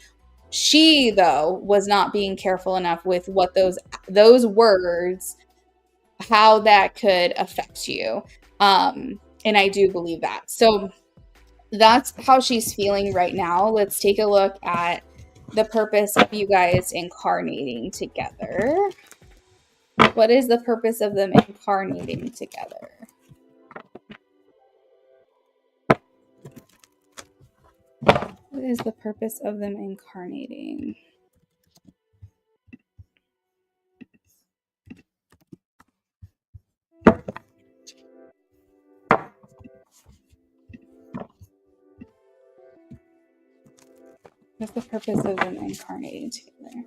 though was not being careful enough with what those words, how that could affect you. And I do believe that. So that's how she's feeling right now. Let's take a look at the purpose of you guys incarnating together. What is the purpose of them incarnating together? What is the purpose of them incarnating? What's the purpose of them incarnating together?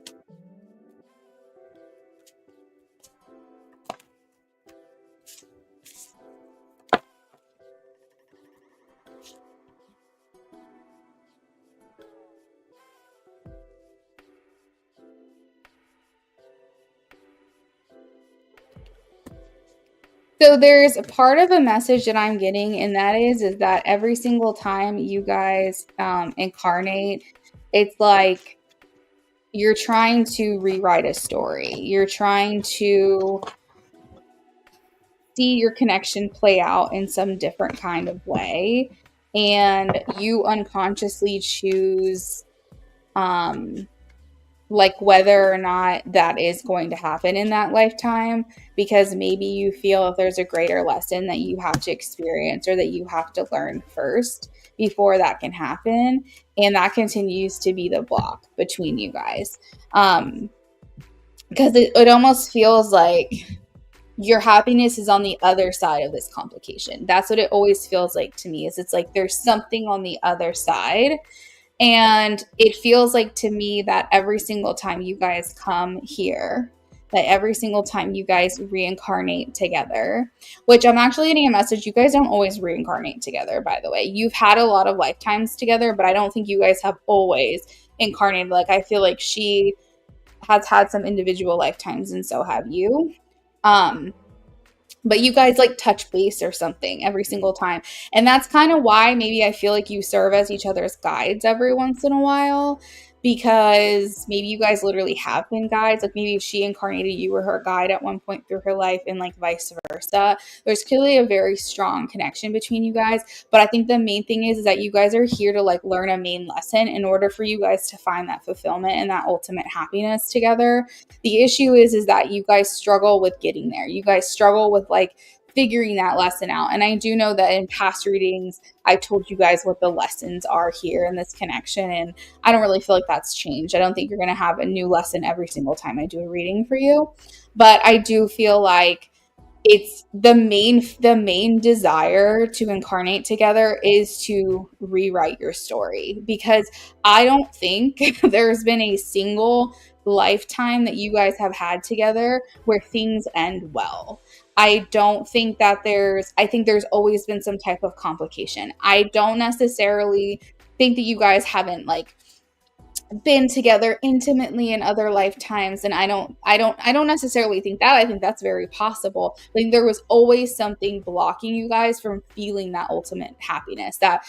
So there's a part of a message that I'm getting, and that is that every single time you guys incarnate, it's like you're trying to rewrite a story. You're trying to see your connection play out in some different kind of way, and you unconsciously choose like whether or not that is going to happen in that lifetime, because maybe you feel if there's a greater lesson that you have to experience or that you have to learn first before that can happen, and that continues to be the block between you guys, because it almost feels like your happiness is on the other side of this complication. That's what it always feels like to me, is it's like there's something on the other side. And it feels like to me that every single time you guys come here, that every single time you guys reincarnate together, which I'm actually getting a message, you guys don't always reincarnate together, by the way. You've had a lot of lifetimes together, but I don't think you guys have always incarnated. Like, I feel like she has had some individual lifetimes, and so have you. But you guys like touch base or something every single time. And that's kind of why maybe I feel like you serve as each other's guides every once in a while, because maybe you guys literally have been guides. Like maybe if she incarnated, you were her guide at one point through her life, and like vice versa. There's clearly a very strong connection between you guys. But I think the main thing is that you guys are here to like learn a main lesson in order for you guys to find that fulfillment and that ultimate happiness together. The issue is that you guys struggle with getting there. You guys struggle with like figuring that lesson out. And I do know that in past readings, I told you guys what the lessons are here in this connection. And I don't really feel like that's changed. I don't think you're going to have a new lesson every single time I do a reading for you. But I do feel like it's the main desire to incarnate together is to rewrite your story, because I don't think there's been a single lifetime that you guys have had together where things end well. I don't think that I think there's always been some type of complication. I don't necessarily think that you guys haven't like been together intimately in other lifetimes, and I don't necessarily think that. I think that's very possible. Like there was always something blocking you guys from feeling that ultimate happiness, that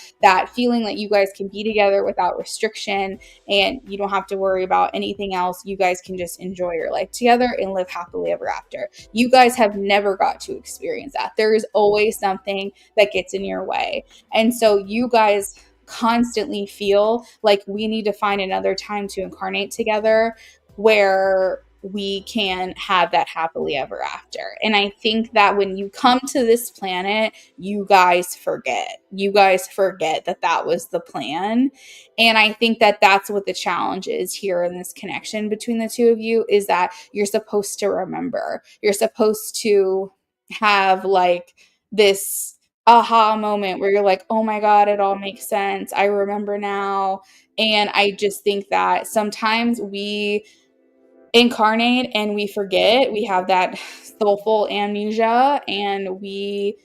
feeling that you guys can be together without restriction, and you don't have to worry about anything else. You guys can just enjoy your life together and live happily ever after. You guys have never got to experience that. There is always something that gets in your way, and so you guys constantly feel like we need to find another time to incarnate together where we can have that happily ever after. And I think that when you come to this planet, you guys forget that that was the plan. And I think that that's what the challenge is here in this connection between the two of you, is that you're supposed to remember. You're supposed to have like this aha moment where you're like, oh my God, it all makes sense. I remember now. And I just think that sometimes we incarnate and we forget. We have that soulful amnesia, and we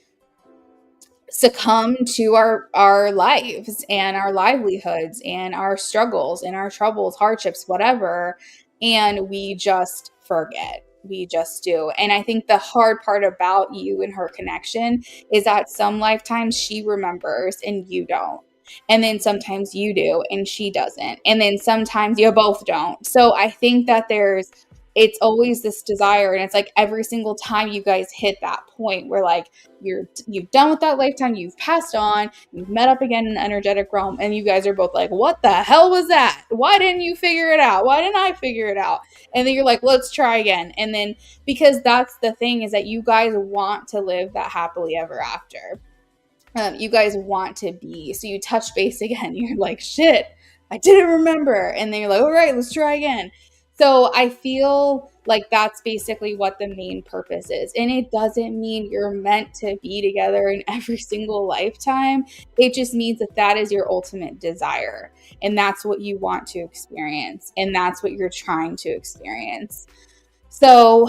succumb to our lives and our livelihoods and our struggles and our troubles, hardships, whatever, and we just forget. We just do. And I think the hard part about you and her connection is that some lifetimes she remembers and you don't, and then sometimes you do and she doesn't, and then sometimes you both don't. So I think that it's always this desire, and it's like every single time you guys hit that point where like you've done with that lifetime, you've passed on, you've met up again in the energetic realm, and you guys are both like, what the hell was that? Why didn't you figure it out? Why didn't I figure it out? And then you're like, let's try again. And then, because that's the thing, is that you guys want to live that happily ever after. You guys want to be, so you touch base again, you're like, shit, I didn't remember. And then you're like, all right, let's try again. So I feel Like, that's basically what the main purpose is. And it doesn't mean you're meant to be together in every single lifetime. It just means that that is your ultimate desire. And that's what you want to experience. And that's what you're trying to experience. So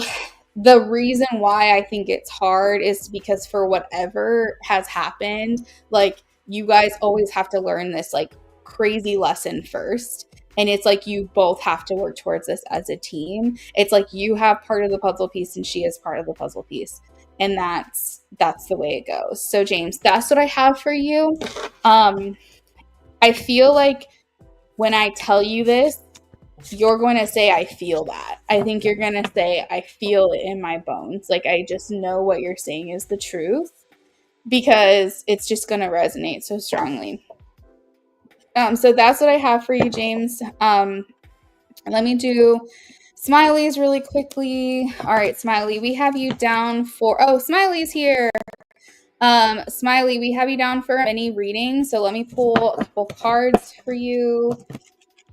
the reason why I think it's hard is because for whatever has happened, like, you guys always have to learn this like crazy lesson first. And it's like you both have to work towards this as a team. It's like you have part of the puzzle piece and she is part of the puzzle piece. And that's the way it goes. So James, that's what I have for you. I feel like when I tell you this, you're going to say, I feel that. I think you're going to say, I feel it in my bones. Like, I just know what you're saying is the truth, because it's just going to resonate so strongly. So that's what I have for you, James. Let me do Smiley's really quickly. All right, Smiley, we have you down for, oh, Smiley's here. Smiley, we have you down for any reading. So let me pull a couple cards for you.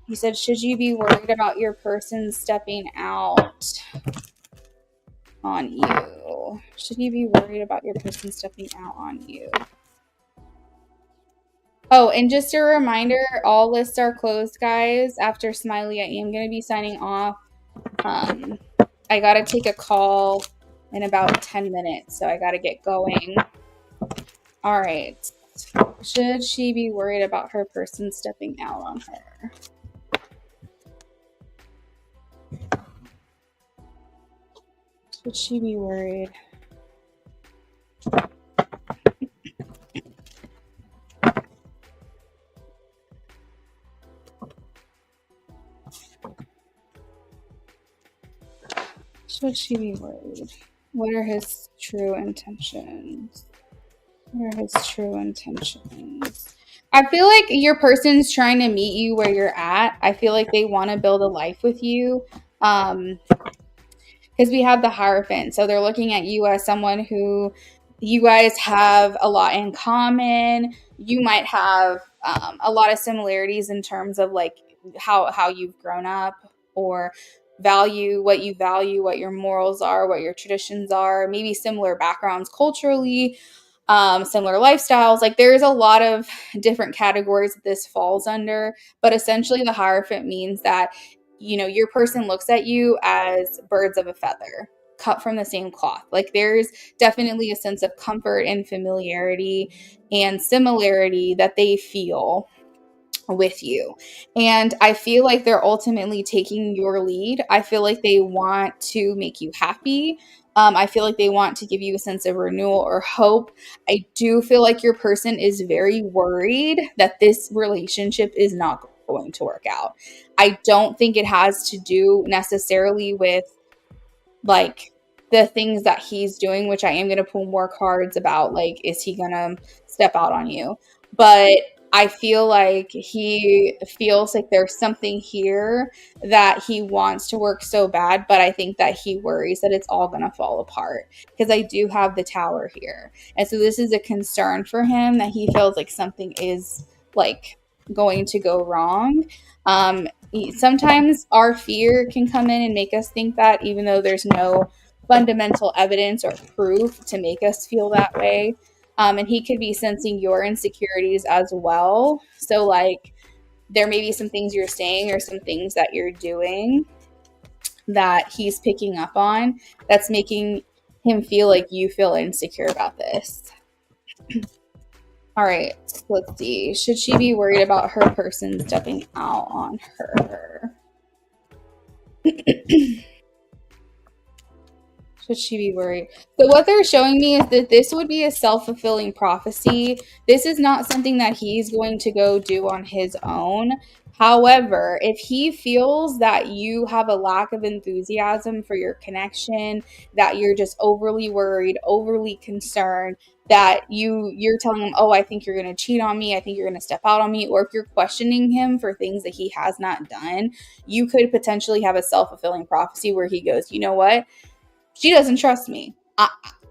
You said, should you be worried about your person stepping out on you? Should you be worried about your person stepping out on you? Oh, and just a reminder, all lists are closed, guys. After Smiley, I am going to be signing off. I got to take a call in about 10 minutes, so I got to get going. All right. Should she be worried about her person stepping out on her? Should she be worried? Should she be worried? What are his true intentions? What are his true intentions? I feel like your person's trying to meet you where you're at. I feel like they want to build a life with you. Because we have the Hierophant. So they're looking at you as someone who you guys have a lot in common. You might have a lot of similarities in terms of like how you've grown up, or value, what your morals are, what your traditions are, maybe similar backgrounds culturally, similar lifestyles. Like, there's a lot of different categories that this falls under, but essentially the Hierophant means that, you know, your person looks at you as birds of a feather, cut from the same cloth. Like, there's definitely a sense of comfort and familiarity and similarity that they feel with you. And I feel like they're ultimately taking your lead. I feel like they want to make you happy. I feel like they want to give you a sense of renewal or hope. I do feel like your person is very worried that this relationship is not going to work out. I don't think it has to do necessarily with like the things that he's doing, which I am going to pull more cards about, like, is he going to step out on you? But I feel like he feels like there's something here that he wants to work so bad, but I think that he worries that it's all going to fall apart, because I do have the Tower here. And so this is a concern for him, that he feels like something is like going to go wrong. Sometimes our fear can come in and make us think that, even though there's no fundamental evidence or proof to make us feel that way. And he could be sensing your insecurities as well. So, like, there may be some things you're saying or some things that you're doing that he's picking up on that's making him feel like you feel insecure about this. All right, let's see. Should she be worried about her person stepping out on her? Should she be worried? So what they're showing me is that this would be a self-fulfilling prophecy. This is not something that he's going to go do on his own. However, if he feels that you have a lack of enthusiasm for your connection, that you're just overly worried, overly concerned, that you're telling him, oh, I think you're going to cheat on me, I think you're going to step out on me, or if you're questioning him for things that he has not done, you could potentially have a self-fulfilling prophecy where he goes, you know what? She doesn't trust me.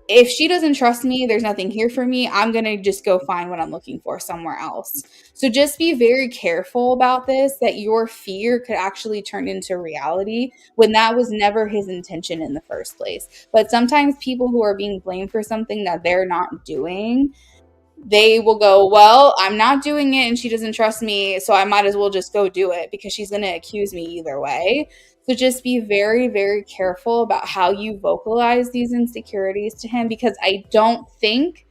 if she doesn't trust me, there's nothing here for me. I'm going to just go find what I'm looking for somewhere else. So just be very careful about this, that your fear could actually turn into reality when that was never his intention in the first place. But sometimes people who are being blamed for something that they're not doing, they will go, well, I'm not doing it and she doesn't trust me, so I might as well just go do it because she's going to accuse me either way. So just be very, very careful about how you vocalize these insecurities to him, because I don't think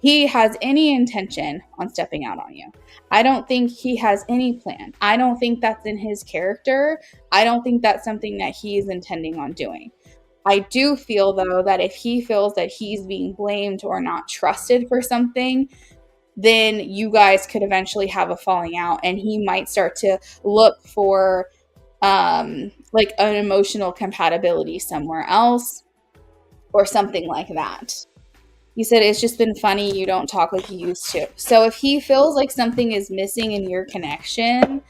he has any intention on stepping out on you. I don't think he has any plan. I don't think that's in his character. I don't think that's something that he is intending on doing. I do feel, though, that if he feels that he's being blamed or not trusted for something, then you guys could eventually have a falling out, and he might start to look for like an emotional compatibility somewhere else or something like that. You said it's just been funny, you don't talk like you used to. So if he feels like something is missing in your connection,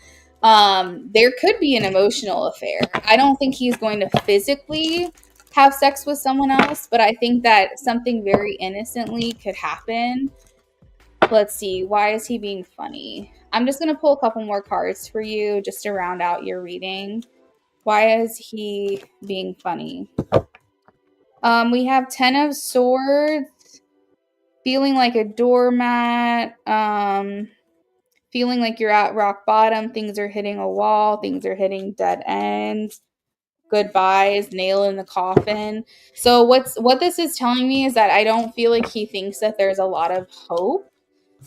there could be an emotional affair. I don't think he's going to physically have sex with someone else, but I think that something very innocently could happen. Let's see. Why is he being funny? I'm just going to pull a couple more cards for you just to round out your reading. Why is he being funny? We have 10 of Swords, feeling like a doormat, feeling like you're at rock bottom, things are hitting a wall, things are hitting dead ends, goodbyes, nail in the coffin. So what this is telling me is that I don't feel like he thinks that there's a lot of hope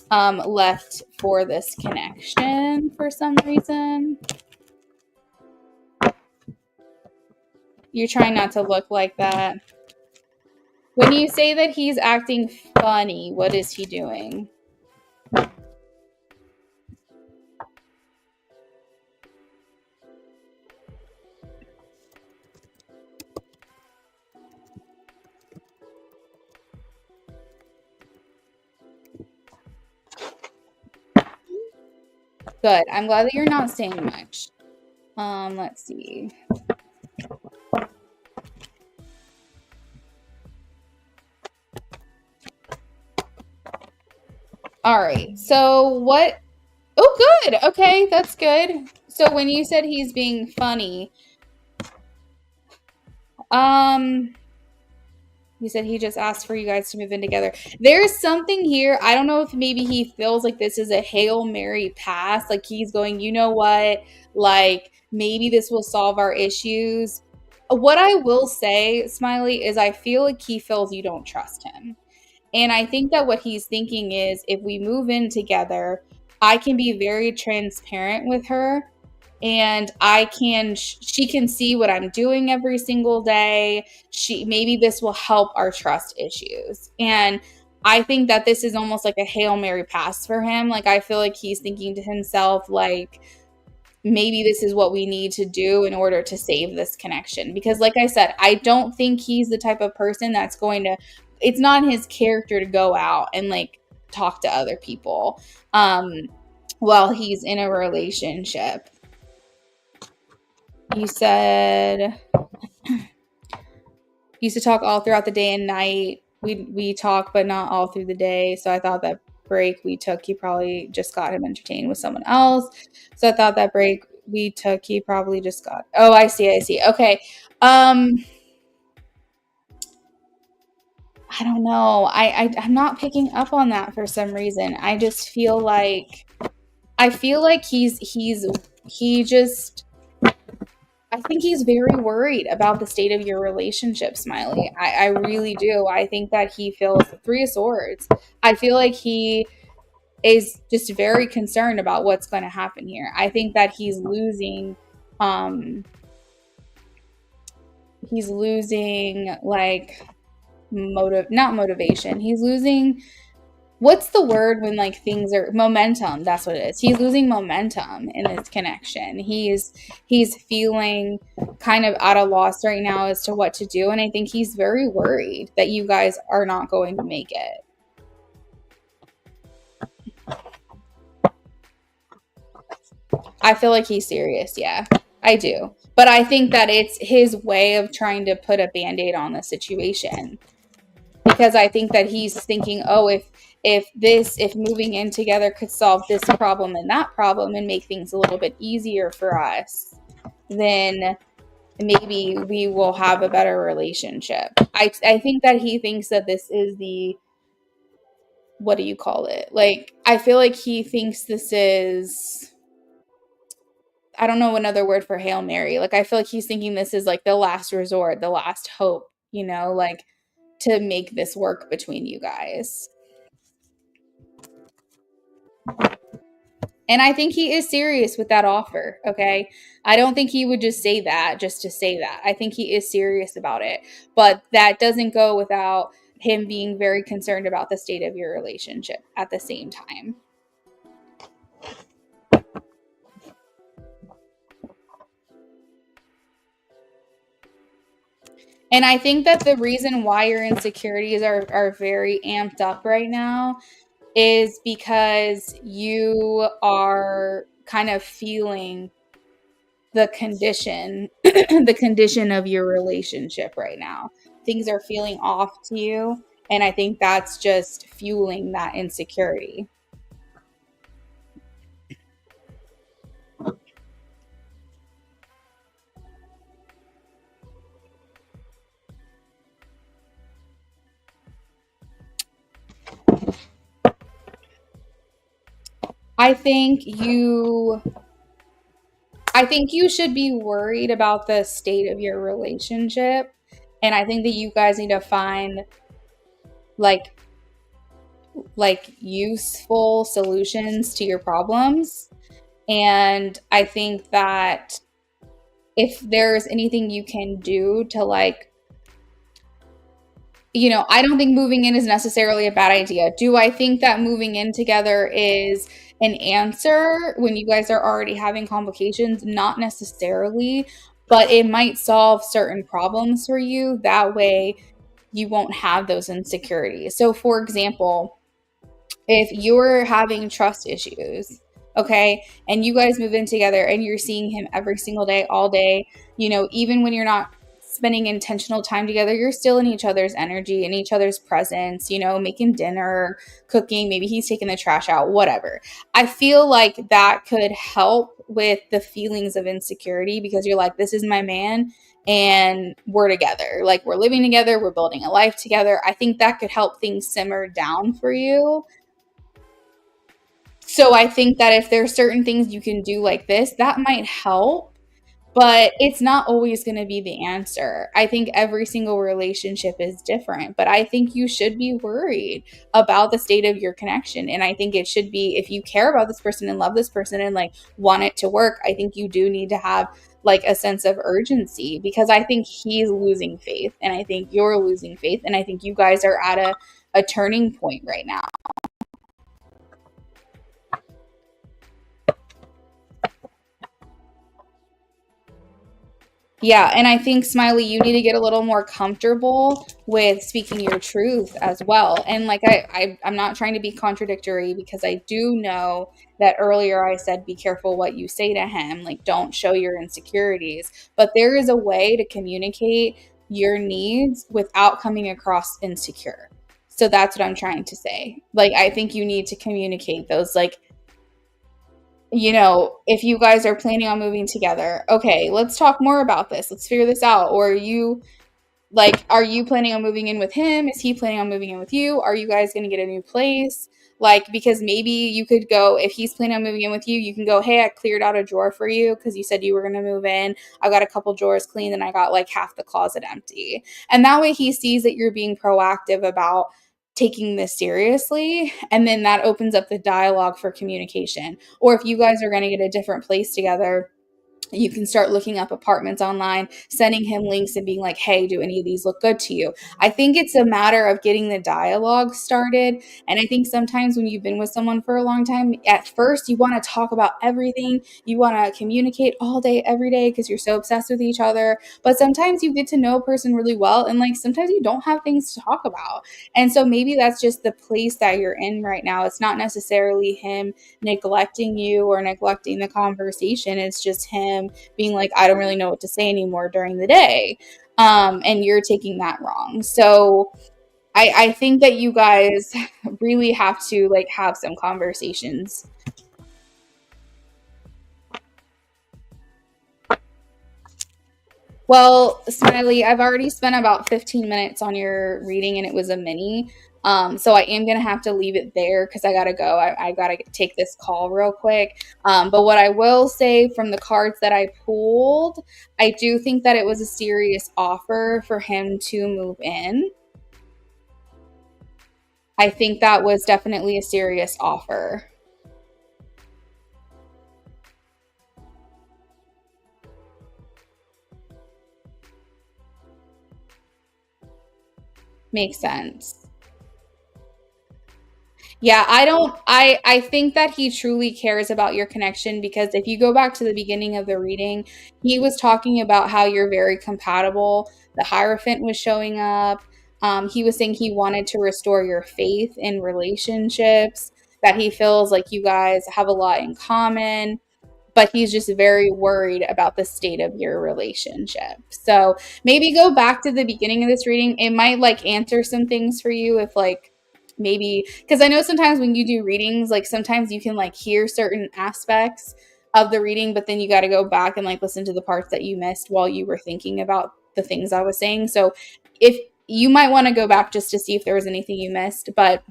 left for this connection for some reason. You're trying not to look like that. When you say that he's acting funny, what is he doing? Good. I'm glad that you're not saying much. Let's see. All right. So what? Oh, good. Okay, that's good. So when you said he's being funny, he said he just asked for you guys to move in together. There's something here. I don't know if maybe he feels like this is a Hail Mary pass. Like he's going, you know what? Like maybe this will solve our issues. What I will say, Smiley, is I feel like he feels you don't trust him. And I think that what he's thinking is if we move in together, I can be very transparent with her, and she can see what I'm doing every single day. Maybe this will help our trust issues. And I think that this is almost like a Hail Mary pass for him. Like I feel like he's thinking to himself, like, maybe this is what we need to do in order to save this connection. Because like I said, I don't think he's the type of person that's going to, it's not his character to go out and like talk to other people while he's in a relationship. You said you used to talk all throughout the day and night. We talk, but not all through the day. So I thought that break we took, he probably just got him entertained with someone else. So I thought that break we took, he probably just got. Oh, I see. Okay. I don't know. I'm not picking up on that for some reason. I just feel like I think he's very worried about the state of your relationship, Smiley. I really do. I think that he feels Three of Swords. I feel like he is just very concerned about what's going to happen here. I think that he's losing like not motivation. He's losing, what's the word when like things are momentum? That's what it is. He's losing momentum in this connection. He's feeling kind of at a loss right now as to what to do. And I think he's very worried that you guys are not going to make it. I feel like he's serious. Yeah, I do. But I think that it's his way of trying to put a Band-Aid on the situation. because I think that he's thinking, oh, if moving in together could solve this problem and that problem and make things a little bit easier for us, then maybe we will have a better relationship. I think that he thinks that this is the, what do you call it? Like, I feel like he thinks this is, I don't know another word for Hail Mary. Like, I feel like he's thinking this is like the last resort, the last hope, like to make this work between you guys. And I think he is serious with that offer, okay? I don't think he would just say that just to say that. I think he is serious about it. But that doesn't go without him being very concerned about the state of your relationship at the same time. And I think that the reason why your insecurities are very amped up right now is because you are kind of feeling the condition the condition of your relationship right now. Things are feeling off to you, and I think that's just fueling that insecurity. I think you I think you should be worried about the state of your relationship, and I think that you guys need to find like useful solutions to your problems. And I think that if there's anything you can do to I don't think moving in is necessarily a bad idea. Do I think that moving in together is an answer when you guys are already having complications? Not necessarily, but it might solve certain problems for you. That way you won't have those insecurities. So for example, if you're having trust issues, okay, and you guys move in together and you're seeing him every single day, all day, even when you're not spending intentional time together, you're still in each other's energy, in each other's presence, making dinner, cooking, maybe he's taking the trash out, whatever. I feel like that could help with the feelings of insecurity because you're like, this is my man and we're together. Like, we're living together, we're building a life together. I think that could help things simmer down for you. So I think that if there's certain things you can do like this, that might help, but it's not always going to be the answer. I think every single relationship is different, but I think you should be worried about the state of your connection. And I think it should be, if you care about this person and love this person and want it to work, I think you do need to have a sense of urgency, because I think he's losing faith and I think you're losing faith. And I think you guys are at a turning point right now. Yeah, and I think, Smiley, you need to get a little more comfortable with speaking your truth as well. And I'm not trying to be contradictory, because I do know that earlier I said be careful what you say to him. Like, don't show your insecurities. But there is a way to communicate your needs without coming across insecure. So that's what I'm trying to say. I think you need to communicate those, if you guys are planning on moving together, okay, let's talk more about this. Let's figure this out. Or are you planning on moving in with him? Is he planning on moving in with you? Are you guys going to get a new place? Because maybe you could go, if he's planning on moving in with you, you can go, hey, I cleared out a drawer for you because you said you were going to move in. I got a couple drawers cleaned and I got half the closet empty. And that way he sees that you're being proactive about taking this seriously, and then that opens up the dialogue for communication. Or if you guys are going to get a different place together, you can start looking up apartments online, sending him links and being like, hey, do any of these look good to you? I think it's a matter of getting the dialogue started. And I think sometimes when you've been with someone for a long time, at first you want to talk about everything. You want to communicate all day, every day, because you're so obsessed with each other. But sometimes you get to know a person really well, and sometimes you don't have things to talk about. And so maybe that's just the place that you're in right now. It's not necessarily him neglecting you or neglecting the conversation. It's just him being like, I don't really know what to say anymore during the day. And you're taking that wrong. So I think that you guys really have to like have some conversations. Well, Smiley, I've already spent about 15 minutes on your reading and it was a mini. So I am going to have to leave it there because I got to go. I got to take this call real quick. But what I will say from the cards that I pulled, I do think that it was a serious offer for him to move in. I think that was definitely a serious offer. Makes sense. Yeah, I think that he truly cares about your connection because if you go back to the beginning of the reading, he was talking about how you're very compatible. The Hierophant was showing up. He was saying he wanted to restore your faith in relationships, that he feels like you guys have a lot in common, but he's just very worried about the state of your relationship. So maybe go back to the beginning of this reading. It might like answer some things for you if like maybe because I know sometimes when you do readings, like sometimes you can like hear certain aspects of the reading, but then you got to go back and like listen to the parts that you missed while you were thinking about the things I was saying. So if you might want to go back just to see if there was anything you missed, but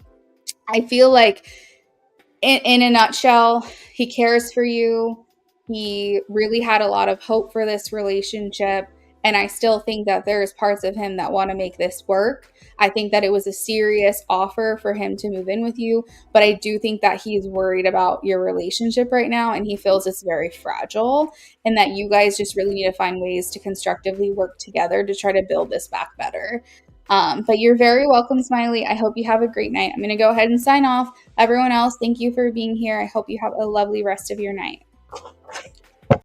I feel like in a nutshell, he cares for you. He really had a lot of hope for this relationship. And I still think that there's parts of him that want to make this work. I think that it was a serious offer for him to move in with you. But I do think that he's worried about your relationship right now. And he feels it's very fragile. And that you guys just really need to find ways to constructively work together to try to build this back better. But you're very welcome, Smiley. I hope you have a great night. I'm going to go ahead and sign off. Everyone else, thank you for being here. I hope you have a lovely rest of your night.